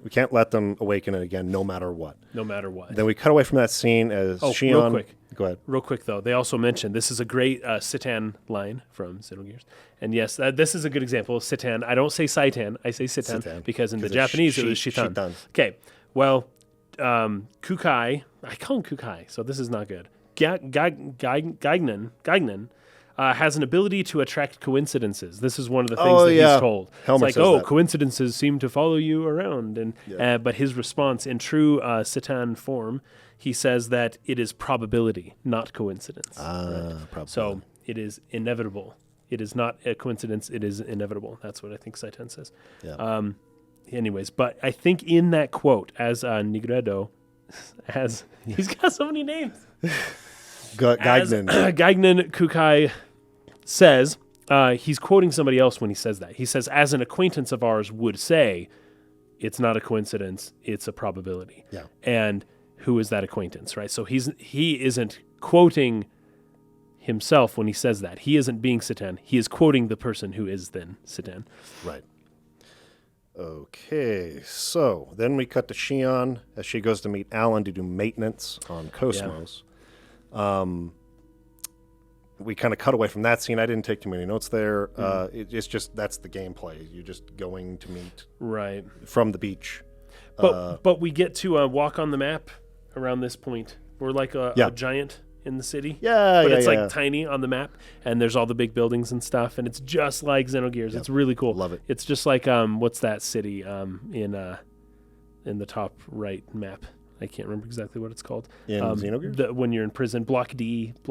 we can't let them awaken it again no matter what. No matter what. Then we cut away from that scene as Shion... real quick. Go ahead. Real quick, though, they also mentioned this is a great Citan line from Xenogears. And yes, this is a good example of Citan. I don't say Saitan, I say Citan because in the Japanese it was Shitan. Okay, well, Kukai, I call him Kukai, so this is not good. Gaignan has an ability to attract coincidences. This is one of the things that he's told. Helmer it's like, says that. Coincidences seem to follow you around. And but his response, in true Citan form, he says that it is probability, not coincidence. Probability. So it is inevitable. It is not a coincidence. It is inevitable. That's what I think Citan says. Yeah. Anyways, but I think in that quote, as Nigredo, he's got so many names. Gaignan. Gaignan Kukai says, he's quoting somebody else when he says that. He says, as an acquaintance of ours would say, it's not a coincidence, it's a probability. Yeah. And who is that acquaintance, right? So he isn't quoting himself when he says that. He isn't being Citan. He is quoting the person who is then Citan. Right. Okay, so then we cut to Shion as she goes to meet Alan to do maintenance on Cosmos. We kind of cut away from that scene. I didn't take too many notes there. It's just that's the gameplay. You're just going to meet from the beach. But we get to walk on the map around this point. We're like a giant in the city. But it's like tiny on the map, and there's all the big buildings and stuff, and it's just like Xenogears. Yep. It's really cool. Love it. It's just like what's that city in the top right map? I can't remember exactly what it's called. In Xenogears? When you're in prison, Block D. It's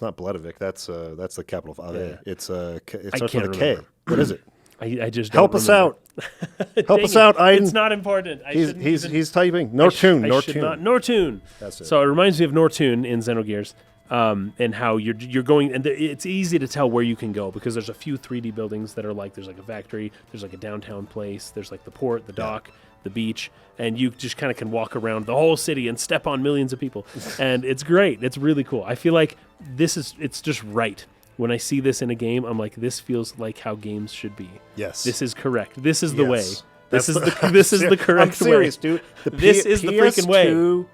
not Bledavik. That's the capital of Ave. Yeah. It starts with can't a K. remember. What is it? I just help don't us remember. out. Help us out. It's not important. He's typing Nortune. Nortune. That's it. So it reminds me of Nortune in Xenogears, and how you're going, and it's easy to tell where you can go because there's a few 3D buildings that are like there's like a factory, there's like a downtown place, there's like the port, the dock, the beach, and you just kind of can walk around the whole city and step on millions of people, and it's great. It's really cool. I feel like it's just right. When I see this in a game, I'm like, this feels like how games should be. Yes. This is correct. This is the way. This is the correct way. I'm serious, dude. This is the freaking way.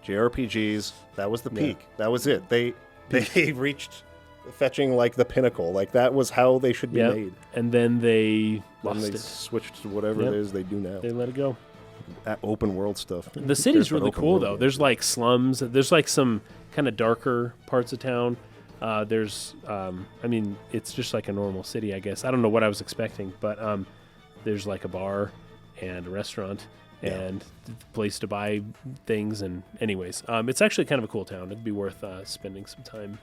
JRPGs, that was the peak. That was it. They reached fetching like the pinnacle. Like that was how they should be made. And then they lost Then they it. switched to whatever it is they do now. They let it go. Open world stuff. The city's really cool, though. There's like slums. There's like some kind of darker parts of town. There's, I mean, it's just like a normal city, I guess. I don't know what I was expecting, but there's like a bar and a restaurant and a place to buy things. And anyways, it's actually kind of a cool town. It'd be worth spending some time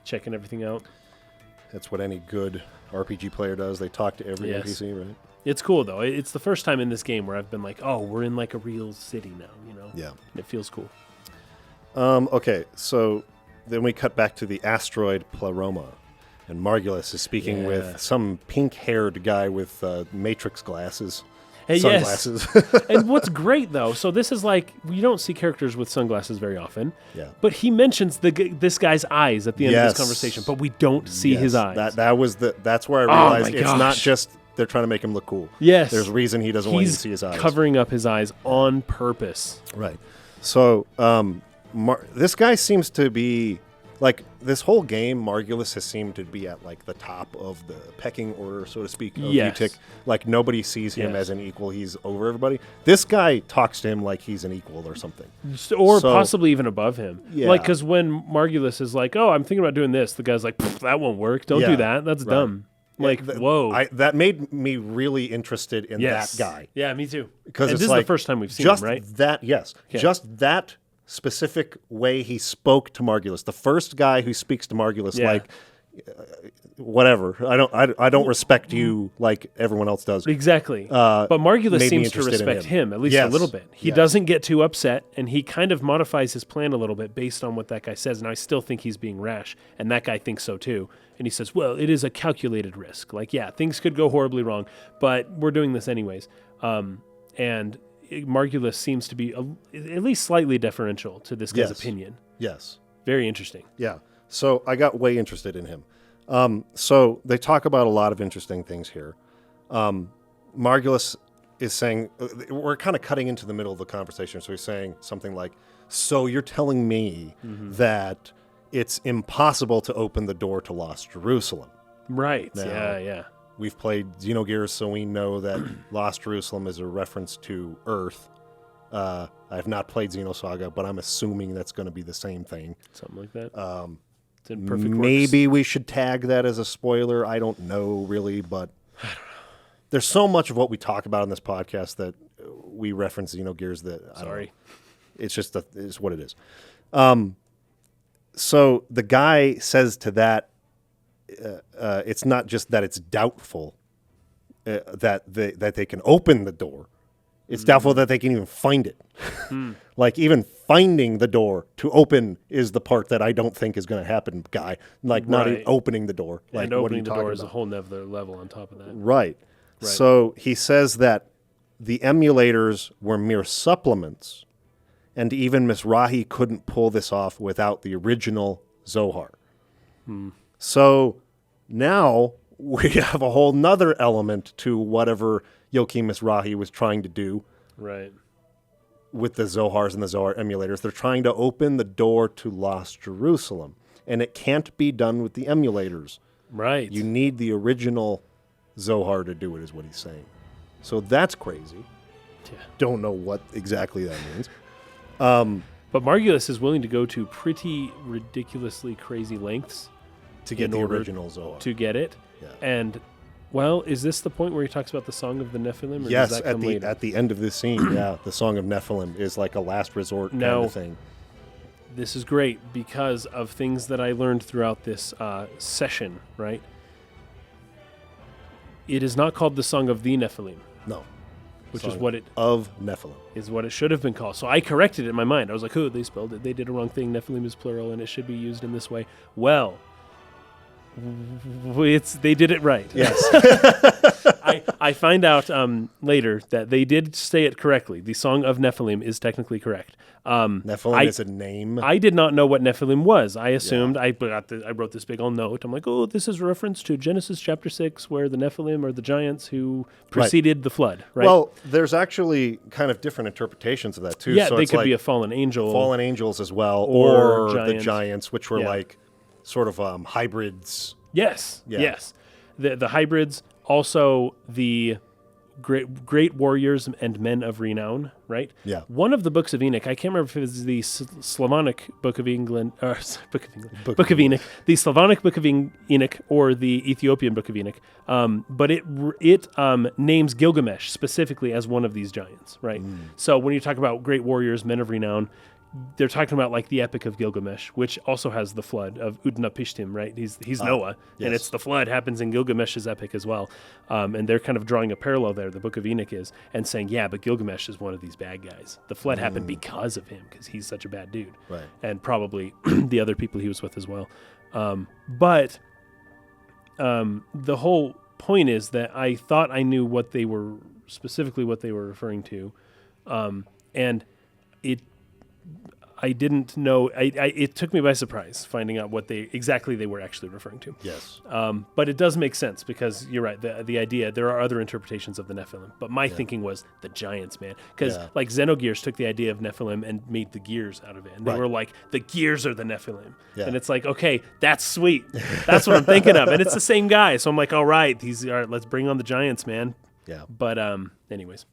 checking everything out. That's what any good RPG player does. They talk to every NPC, right? It's cool, though. It's the first time in this game where I've been like, oh, we're in like a real city now, you know? Yeah. And it feels cool. Okay, so then we cut back to the asteroid Pleroma, and Margulis is speaking with some pink-haired guy with matrix glasses. Hey, sunglasses. Yes. And what's great, though, so this is like, you don't see characters with sunglasses very often. Yeah. But he mentions this guy's eyes at the end of this conversation, but we don't see his eyes. That's where I realized it's not just they're trying to make him look cool. Yes. There's a reason he doesn't want you to see his eyes. He's covering up his eyes on purpose. Right. So this guy seems to be, like, this whole game, Margulis has seemed to be at, like, the top of the pecking order, so to speak, of UTIC. Like, nobody sees him as an equal. He's over everybody. This guy talks to him like he's an equal or something. Or possibly even above him. Yeah. Like, because when Margulis is like, oh, I'm thinking about doing this, the guy's like, that won't work. Don't do that. That's dumb. Like, whoa. That made me really interested in that guy. Yeah, me too. Because this is the first time we've seen him, right? Just that specific way he spoke to Margulis. The first guy who speaks to Margulis like, whatever. I don't respect you like everyone else does. Exactly. But Margulis seems to respect him at least a little bit. He doesn't get too upset, and he kind of modifies his plan a little bit based on what that guy says. And I still think he's being rash, and that guy thinks so too. And he says, well, it is a calculated risk. Like, yeah, things could go horribly wrong, but we're doing this anyways. And Margulis seems to be at least slightly deferential to this guy's opinion. Yes. Very interesting. Yeah. So I got way interested in him. So they talk about a lot of interesting things here. Margulis is saying, we're kind of cutting into the middle of the conversation. So he's saying something like, so you're telling me that it's impossible to open the door to Lost Jerusalem. Right. Now, yeah. We've played Xenogears, so we know that Lost Jerusalem is a reference to Earth. I have not played Xenosaga, but I'm assuming that's going to be the same thing. Something like that. It's in perfect maybe we should tag that as a spoiler. I don't know, really, but I don't know. There's so much of what we talk about in this podcast that we reference Xenogears that it's just it's what it is. So the guy says to that, it's not just that it's doubtful that they can open the door. It's doubtful that they can even find it. Like, even finding the door to open is the part that I don't think is going to happen, guy. Like, not even opening the door. Like, and opening the door is about? a whole nother level on top of that. Right. So he says that the emulators were mere supplements, and even Mizrahi couldn't pull this off without the original Zohar. So now we have a whole nother element to whatever Joachim Mizrahi was trying to do with the Zohars and the Zohar emulators. They're trying to open the door to Lost Jerusalem, and it can't be done with the emulators. Right. You need the original Zohar to do it, is what he's saying. So that's crazy. Yeah. Don't know what exactly that means. But Margulis is willing to go to pretty ridiculously crazy lengths to get the original Zohar. To get it. Yeah. And, well, is this the point where he talks about the Song of the Nephilim? Or yes, does that come later? At the end of this scene, the Song of Nephilim is like a last resort kind of thing. This is great because of things that I learned throughout this session, right? It is not called the Song of the Nephilim. No. Which is what it... Of Nephilim. Is what it should have been called. So I corrected it in my mind. I was like, oh, they spelled it. They did a wrong thing. Nephilim is plural, and it should be used in this way. Well, they did it right. Yes. I find out later that they did say it correctly. The Song of Nephilim is technically correct. Nephilim is a name. I did not know what Nephilim was. I assumed, I wrote this big old note. I'm like, oh, this is a reference to Genesis chapter 6, where the Nephilim are the giants who preceded the flood, right? Well, there's actually kind of different interpretations of that, too. Yeah, so they it's could like be a fallen angel. Fallen angels as well, or the giants, which were like sort of hybrids. Yes. Yeah. Yes. The hybrids, also the great warriors and men of renown, right? Yeah. One of the books of Enoch, I can't remember if it was the Slavonic Book of England, or Book of Enoch, the Slavonic Book of Enoch, or the Ethiopian Book of Enoch. But it names Gilgamesh specifically as one of these giants, right? So when you talk about great warriors, men of renown, they're talking about like the Epic of Gilgamesh, which also has the flood of Utnapishtim, right? He's Noah, yes. and it's the flood happens in Gilgamesh's epic as well. And they're kind of drawing a parallel there, the Book of Enoch is, and saying, yeah, but Gilgamesh is one of these bad guys. The flood happened because of him, because he's such a bad dude. Right. And probably the other people he was with as well. But the whole point is that I thought I knew what they were, specifically what they were referring to. And I didn't know. It took me by surprise finding out what they were actually referring to. Yes. But it does make sense because you're right. The idea, there are other interpretations of the Nephilim, but my thinking was the giants, man. Because like Xenogears took the idea of Nephilim and made the gears out of it, and they were like, the gears are the Nephilim, and it's like, okay, that's sweet. That's what I'm thinking of, and it's the same guy. So I'm like, all right, let's bring on the giants, man. Yeah. But anyways,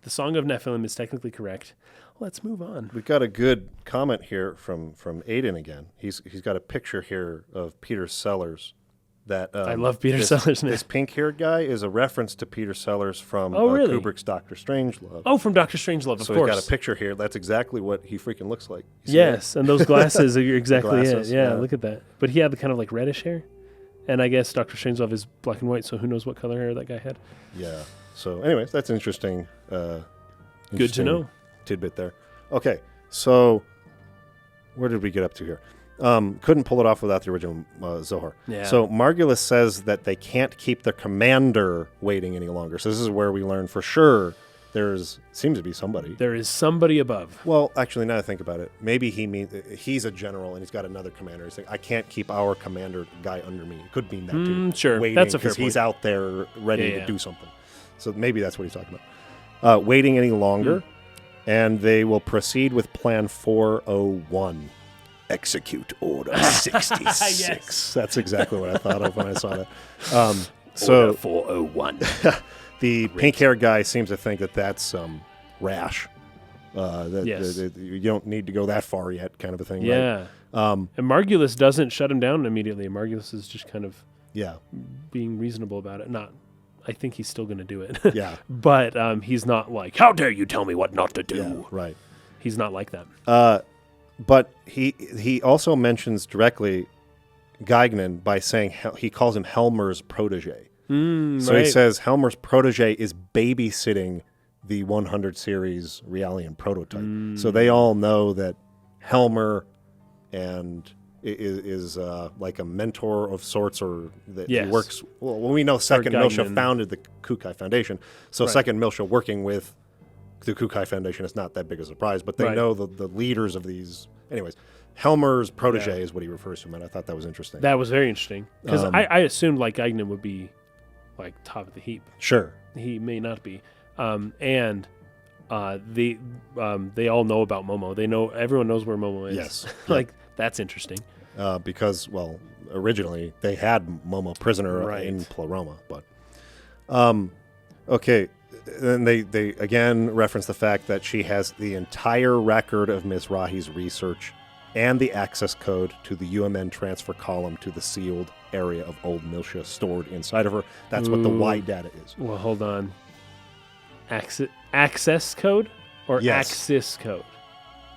the Song of Nephilim is technically correct. Let's move on. We've got a good comment here from Aiden again. He's got a picture here of Peter Sellers. That I love Peter Sellers, man. This pink-haired guy is a reference to Peter Sellers from really? Kubrick's Doctor Strangelove. Oh, from Doctor Strangelove, of course. So we've got a picture here. That's exactly what he freaking looks like. Yes, and those glasses are exactly glasses, it. Yeah, look at that. But he had the kind of like reddish hair. And I guess Doctor Strangelove is black and white, so who knows what color hair that guy had. Yeah. So anyways, that's interesting. Good to know. Tidbit there. Okay, so where did we get up to here? Couldn't pull it off without the original Zohar. Yeah. So Margulis says that they can't keep their commander waiting any longer. So this is where we learn for sure seems to be somebody. There is somebody above. Well, actually, now that I think about it, maybe he's a general and he's got another commander. He's saying, I can't keep our commander guy under me. It could mean that too. Sure, waiting, that's a fair point. He's out there ready to do something. So maybe that's what he's talking about. Waiting any longer. And they will proceed with Plan 401. Execute Order 66. Yes. That's exactly what I thought of when I saw that. Order 401. The pink-haired guy seems to think that that's rash. You don't need to go that far yet, kind of a thing. Yeah. Right? And Margulis doesn't shut him down immediately. Margulis is just kind of being reasonable about it. I think he's still going to do it. Yeah. But he's not like, how dare you tell me what not to do? Yeah, right. He's not like that. But he also mentions directly Geignan by saying he calls him Helmer's protege. So he says Helmer's protege is babysitting the 100 series Realian prototype. So they all know that Helmer and is like a mentor of sorts, or that he works. Well, we know Second Milsha founded the Kukai Foundation, so Second Milsha working with the Kukai Foundation is not that big a surprise. But they know the leaders of these. Anyways, Helmer's protege is what he refers to him, and I thought that was interesting. That was very interesting because I assumed like Geignan would be like top of the heap. Sure, he may not be, and they all know about Momo. Everyone knows where Momo is. Yes, like. That's interesting. Because, well, originally they had Momo prisoner in Pleroma. But, okay. Then they again reference the fact that she has the entire record of Ms. Rahi's research and the access code to the UMN transfer column to the sealed area of Old Milsha stored inside of her. That's what the Y data is. Well, hold on. Access code or axis code?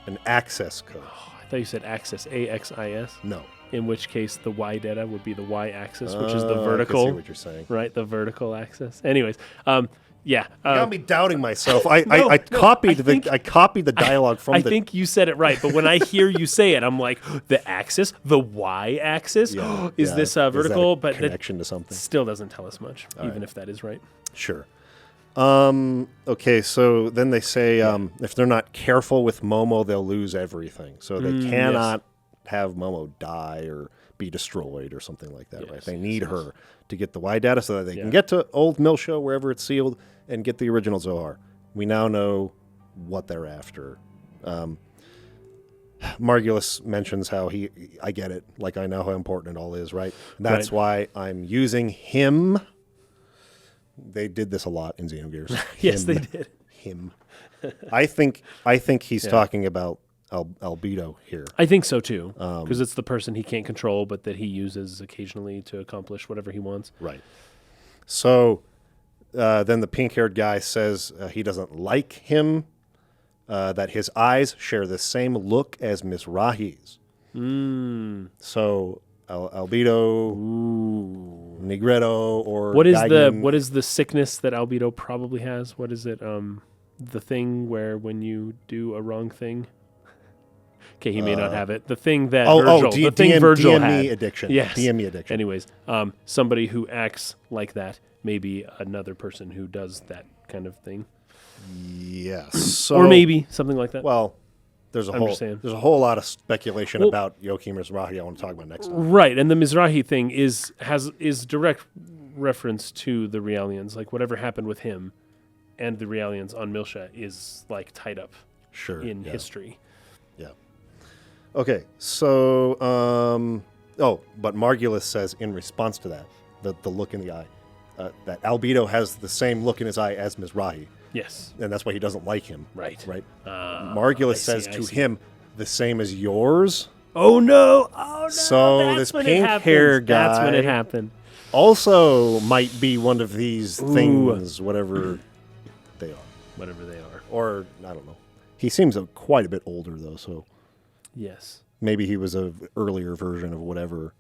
An access code. I thought you said axis, AXIS. No. In which case, the Y data would be the Y axis, which is the vertical. I can see what you're saying. Right, the vertical axis. Anyways, yeah. You got me doubting myself. I copied the dialogue from. I think you said it right, but when I hear you say it, I'm like, the axis, the Y axis. Is this vertical? Is that a connection to something? Still doesn't tell us much, even if that is right. Sure. Okay, so then they say if they're not careful with Momo, they'll lose everything. So they cannot have Momo die or be destroyed or something like that, right? They need her to get the Y data so that they can get to Old Milsha, wherever it's sealed, and get the original Zohar. We now know what they're after. Margulis mentions how I get it. Like, I know how important it all is, right? That's why I'm using him. They did this a lot in Xenogears. Yes, they did. Him. I think he's talking about Albedo here. I think so too, because it's the person he can't control, but that he uses occasionally to accomplish whatever he wants. Right. So then the pink-haired guy says he doesn't like him, that his eyes share the same look as Miss Rahi's. So Albedo, Negretto, or what is Geigen, the sickness that Albedo probably has? What is it? The thing where when you do a wrong thing. Okay, he may not have it. The thing that Virgil DME had. addiction. Yes. DME addiction. Anyways, somebody who acts like that, maybe another person who does that kind of thing. Yes. So, or maybe something like that. Well, there's a whole lot of speculation about Joachim Mizrahi I want to talk about next time. Right, and the Mizrahi thing is direct reference to the Realians. Like whatever happened with him and the Realians on Milsha is like tied up in history. Yeah. Okay, so but Margulis says in response to that, the look in the eye, that Albedo has the same look in his eye as Mizrahi. Yes. And that's why he doesn't like him. Right. Margulis says to him, the same as yours. Oh no! Oh no! So this pink hair guy. That's when it happened. Also might be one of these things, whatever they are. Whatever they are. Or, I don't know. He seems quite a bit older, though, so. Yes. Maybe he was an earlier version of whatever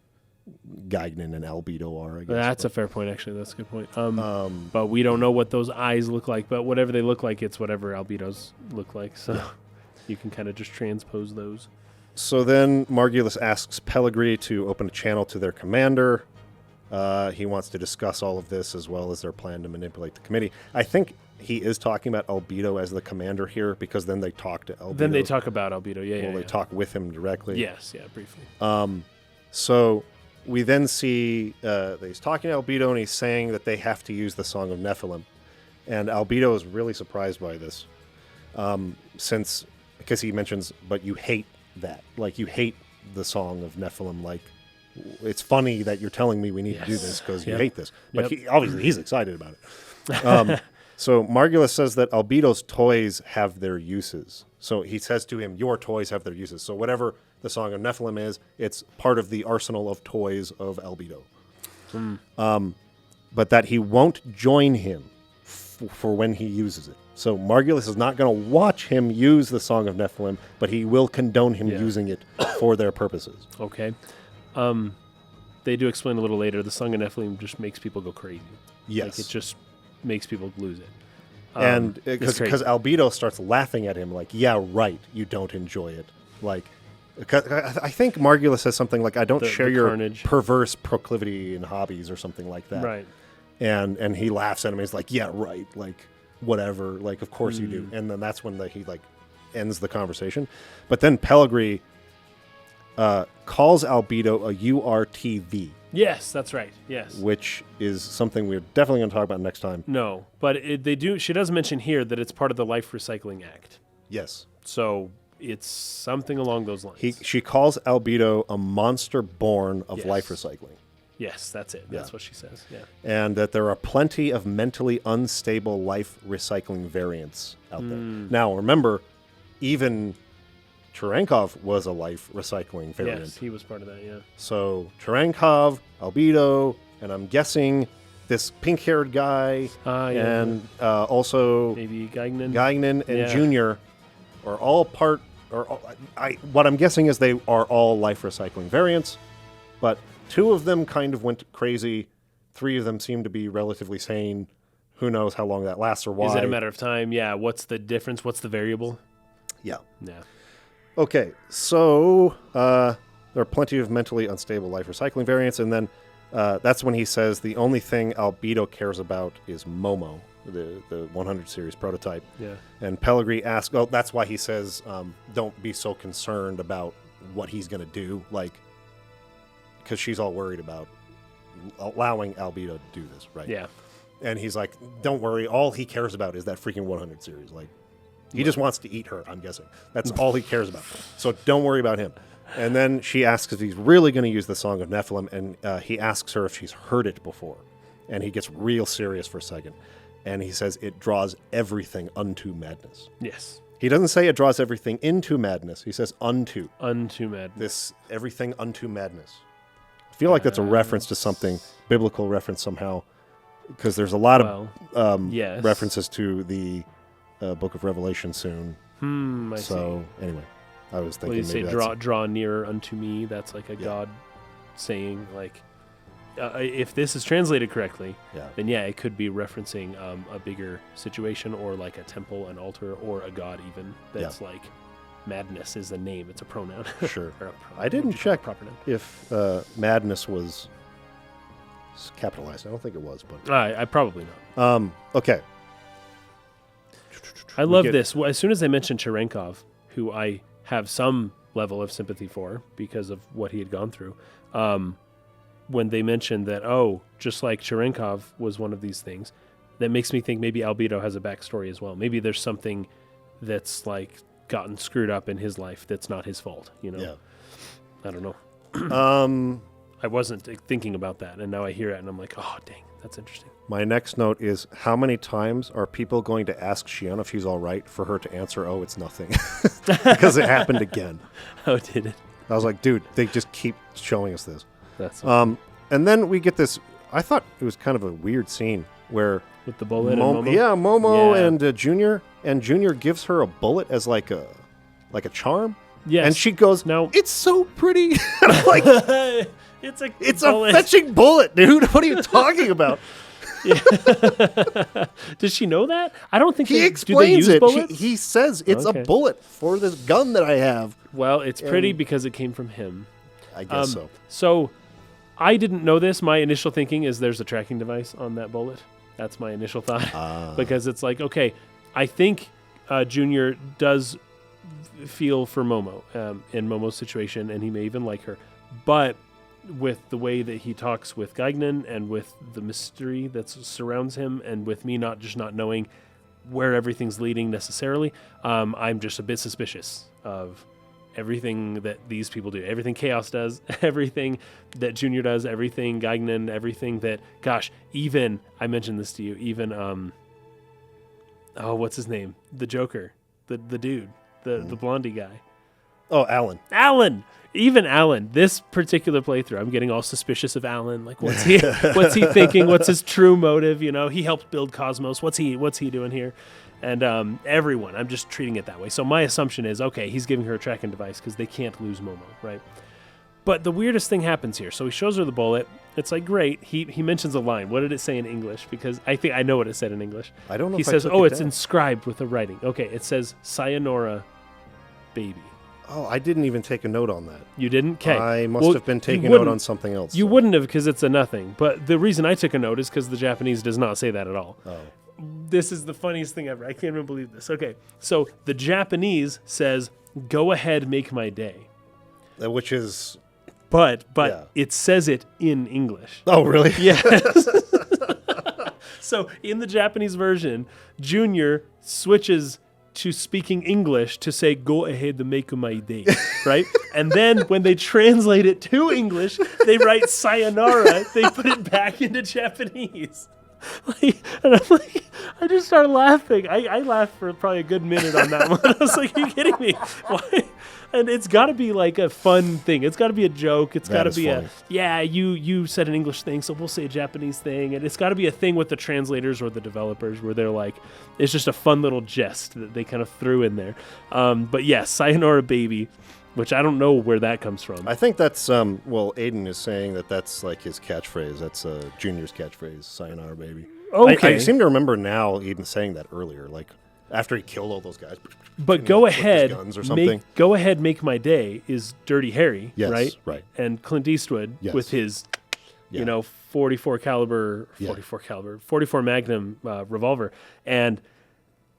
Geigen and Albedo are, I guess. That's a fair point, actually. That's a good point. But we don't know what those eyes look like, but whatever they look like, it's whatever Albedo's look like. So you can kind of just transpose those. So then Margulis asks Pellegrini to open a channel to their commander. He wants to discuss all of this as well as their plan to manipulate the committee. I think he is talking about Albedo as the commander here because then they talk to Albedo. Then they talk about Albedo, They talk with him directly. Yes, briefly. So we then see that he's talking to Albedo and he's saying that they have to use the Song of Nephilim. And Albedo is really surprised by this because he mentions, but you hate that. Like, you hate the Song of Nephilim. Like, it's funny that you're telling me we need to do this because you hate this. But obviously he's excited about it. So Margulis says that Albedo's toys have their uses. So he says to him, your toys have their uses. So whatever the Song of Nephilim is, it's part of the arsenal of toys of Albedo. But that he won't join him for when he uses it. So Margulis is not going to watch him use the Song of Nephilim, but he will condone him using it for their purposes. Okay. They do explain a little later, the Song of Nephilim just makes people go crazy. Yes. Like, it just makes people lose it. And because Albedo starts laughing at him like, yeah, right, you don't enjoy it. Like, I think Margulis says something like, I don't share your carnage. Perverse proclivity and hobbies or something like that. Right. And he laughs at him. He's like, yeah, right. Like, whatever. Like, of course you do. And then that's when he ends the conversation. But then Pellegrini calls Albedo a URTV. Yes, that's right. Yes. Which is something we're definitely going to talk about next time. No, but they do. She does mention here that it's part of the Life Recycling Act. Yes. So it's something along those lines. She calls Albedo a monster born of life recycling. Yes, that's it. That's what she says. Yeah. And that there are plenty of mentally unstable life recycling variants out there. Now, remember, even Cherenkov was a life recycling variant. Yes, he was part of that, yeah. So Cherenkov, Albedo, and I'm guessing this pink-haired guy, and also maybe Geigen and Junior are all part. What I'm guessing is they are all life recycling variants, but 2 of them kind of went crazy. 3 of them seem to be relatively sane. Who knows how long that lasts or why? Is it a matter of time? Yeah. What's the difference? What's the variable? Yeah. Yeah. Okay, so there are plenty of mentally unstable life recycling variants, and then that's when he says the only thing Albedo cares about is Momo, the 100 series prototype. Yeah. And Pellegrini asks, oh, that's why he says, don't be so concerned about what he's going to do, like, because she's all worried about allowing Albedo to do this, right? Yeah. And he's like, don't worry, all he cares about is that freaking 100 series, like, He just wants to eat her, I'm guessing. That's all he cares about. So don't worry about him. And then she asks if he's really going to use the Song of Nephilim, and he asks her if she's heard it before. And he gets real serious for a second. And he says it draws everything unto madness. Yes. He doesn't say it draws everything into madness. He says unto. Unto madness. This everything unto madness. I feel like that's a reference to something, biblical reference somehow, because there's a lot of yes. references to the Book of Revelation soon. I see. Anyway, I was thinking Well, you say maybe draw nearer unto me. That's like a God saying, like, if this is translated correctly, then it could be referencing a bigger situation, or like a temple, an altar, or a god even. That's like madness is a name. It's a pronoun. Sure. I I didn't check proper noun. if madness was capitalized. I don't think it was, but I probably not. okay. I love this. Well, as soon as I mentioned Cherenkov, who I have some level of sympathy for because of what he had gone through, when they mentioned that, just like Cherenkov was one of these things, that makes me think maybe Albedo has a backstory as well. Maybe there's something that's like gotten screwed up in his life that's not his fault, Yeah. I don't know. I wasn't thinking about that, and now I hear it, and I'm like, oh, dang, that's interesting. My next note is, how many times are people going to ask Shion if he's all right for her to answer, oh, it's nothing? Because it happened again. Oh, did it? I was like, dude, they just keep showing us this. That's and then we get this, I thought it was kind of a weird scene where... With the bullet and Momo? Yeah, Momo and Junior. And Junior gives her a bullet as like a charm. Yes. And she goes, no, it's so pretty. And I'm like, it's a fetching bullet, dude. What are you talking about? Does she know that? I don't think he explains it. He says it's a bullet for this gun that I have. Well, it's pretty because it came from him. I guess so. So I didn't know this. My initial thinking is there's a tracking device on that bullet. That's my initial thought. Because it's like, okay, I think Junior does feel for Momo in Momo's situation, and he may even like her. But with the way that he talks with Gaignan and with the mystery that surrounds him, and with me not knowing where everything's leading necessarily, I'm just a bit suspicious of everything that these people do, everything Chaos does, everything that Junior does, everything Gaignan, everything that, gosh, even, I mentioned this to you, even, what's his name? The Joker, the dude, the blondie guy. Oh, Alan! Even Alan, this particular playthrough, I'm getting all suspicious of Alan. Like, what's he thinking? What's his true motive? He helped build Cosmos. What's he doing here? And everyone, I'm just treating it that way. So my assumption is, okay, he's giving her a tracking device because they can't lose Momo, right? But the weirdest thing happens here. So he shows her the bullet. It's like, great. He mentions a line. What did it say in English? Because I think I know what it said in English. I don't know. He says, it's inscribed with the writing. Okay, it says, Sayonara, baby. Oh, I didn't even take a note on that. You didn't? Okay. I must have been taking note on something else. You wouldn't have, because it's a nothing. But the reason I took a note is because the Japanese does not say that at all. Oh. This is the funniest thing ever. I can't even believe this. Okay, so the Japanese says, go ahead, make my day. Which is... But it says it in English. Oh, really? Yes. So in the Japanese version, Junior switches to speaking English to say, go ahead and make my day, right? And then when they translate it to English, they write sayonara. They put it back into Japanese. And I'm like, I just started laughing. I laughed for probably a good minute on that one. I was like, are you kidding me? Why? And it's got to be like a fun thing. It's got to be a joke. It's got to be funny. You said an English thing, so we'll say a Japanese thing. And it's got to be a thing with the translators or the developers where they're like, it's just a fun little jest that they kind of threw in there. But yes, Sayonara Baby, which I don't know where that comes from. I think that's, Aiden is saying that's like his catchphrase. That's Junior's catchphrase, Sayonara Baby. Okay. I seem to remember now Aiden saying that earlier, like after he killed all those guys. But go ahead, go ahead, make my day is Dirty Harry, right? Right. And Clint Eastwood with his, 44 Magnum revolver, and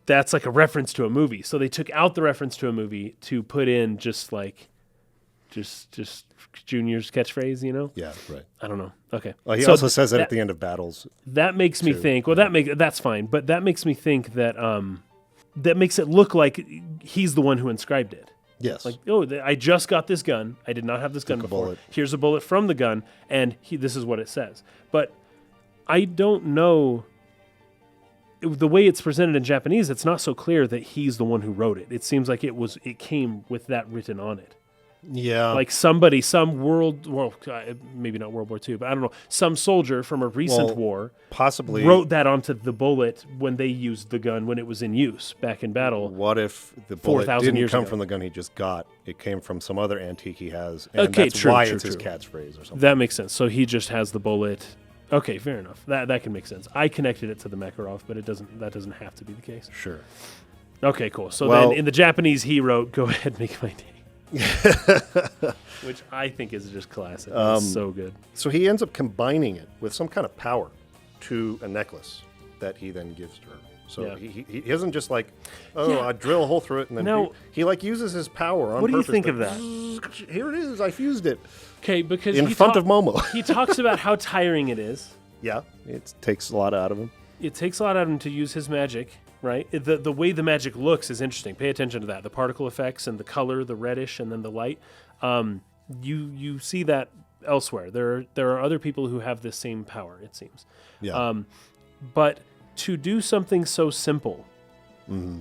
that's like a reference to a movie. So they took out the reference to a movie to put in just Junior's catchphrase, Yeah, right. I don't know. Okay. Well, he also says that at the end of battles. That makes me think. Well, that's fine, but that makes me think that that makes it look like he's the one who inscribed it. Yes. Like, oh, I just got this gun. I did not have this gun Took a before. bullet. Here's a bullet from the gun, and this is what it says. But I don't know. The way it's presented in Japanese, it's not so clear that he's the one who wrote it. It seems like it came with that written on it. Yeah. Like maybe not World War II, but I don't know, some soldier from a recent war possibly wrote that onto the bullet when they used the gun when it was in use back in battle. What if the bullet 4,000 didn't years come ago. from the gun he just got? It came from some other antique he has, and Okay, that's true, why true, it's his true. catchphrase or something. That makes sense. So he just has the bullet. Okay, fair enough. That can make sense. I connected it to the Makarov, but that doesn't have to be the case. Sure. Okay, cool. So Well- then in the Japanese, he wrote, "Go ahead, make my day." Which I think is just classic. It's so good. So he ends up combining it with some kind of power to a necklace that he then gives to her. So Yeah. he isn't just like, Yeah. I drill a hole through it and then Now- he like uses his power on What do you purpose. think to- of that? Here it is. I fused it Okay, because in front of Momo. he talks about how tiring it is. Yeah, it takes a lot out of him. It takes a lot out of him to use his magic, right? The way the magic looks is interesting. Pay attention to that. The particle effects and the color, the reddish, and then the light. You see that elsewhere. There are other people who have this same power, it seems. Yeah. But to do something so simple,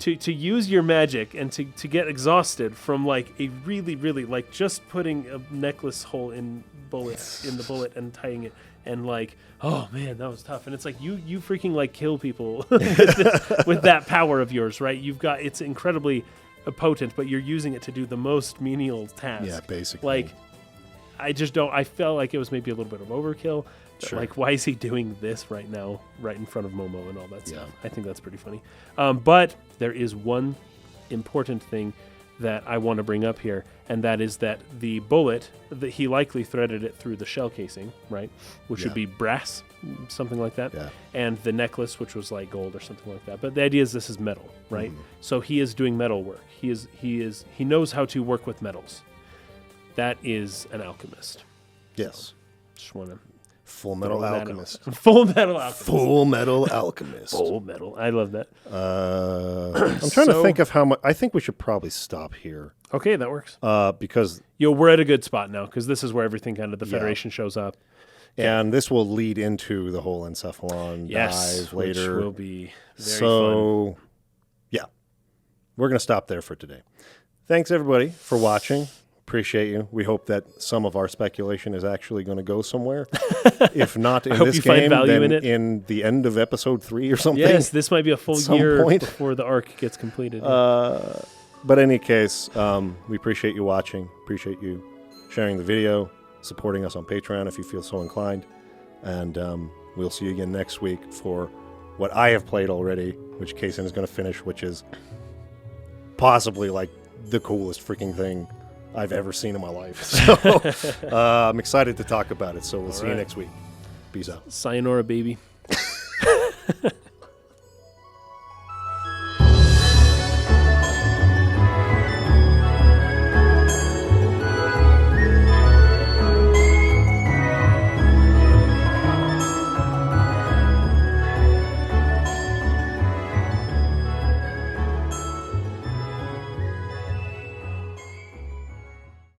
to use your magic and to get exhausted from like a really, really like just putting a necklace hole in the bullet and tying it and like, oh man, that was tough. And it's like you freaking like kill people with that power of yours, right? It's incredibly potent, but you're using it to do the most menial task. Yeah, basically. Like, I felt like it was maybe a little bit of overkill. Sure. Like, why is he doing this right now, right in front of Momo and all that stuff? Yeah. I think that's pretty funny. But there is one important thing that I want to bring up here, and that is that the bullet, that he likely threaded it through the shell casing, right? Which would Yeah. be brass, something like that. Yeah. And the necklace, which was like gold or something like that. But the idea is this is metal, right? So he is doing metal work. He knows how to work with metals. That is an alchemist. Yes. Just want to Full Metal Alchemist. Full Metal Alchemist. Full Metal Alchemist. Full Metal. I love that. I'm trying to think of how much. I think we should probably stop here Okay, that works. because, We're at a good spot now because this is where everything kind of the Federation shows up. and this will lead into the whole encephalon dive later. Which will be very fun. So, yeah, we're going to stop there for today. Thanks, everybody, for watching. Appreciate you. We hope that some of our speculation is actually going to go somewhere. If not in hope this you find game, value then in it. in the end of episode 3 or something. Yes, this might be a full some year point. before the arc gets completed. But in any case, we appreciate you watching. Appreciate you sharing the video, supporting us on Patreon if you feel so inclined. And we'll see you again next week for what I have played already, which Kaysen is going to finish, which is possibly like the coolest freaking thing I've ever seen in my life. So I'm excited to talk about it. So we'll see you right. next week. Peace out. Sayonara, baby.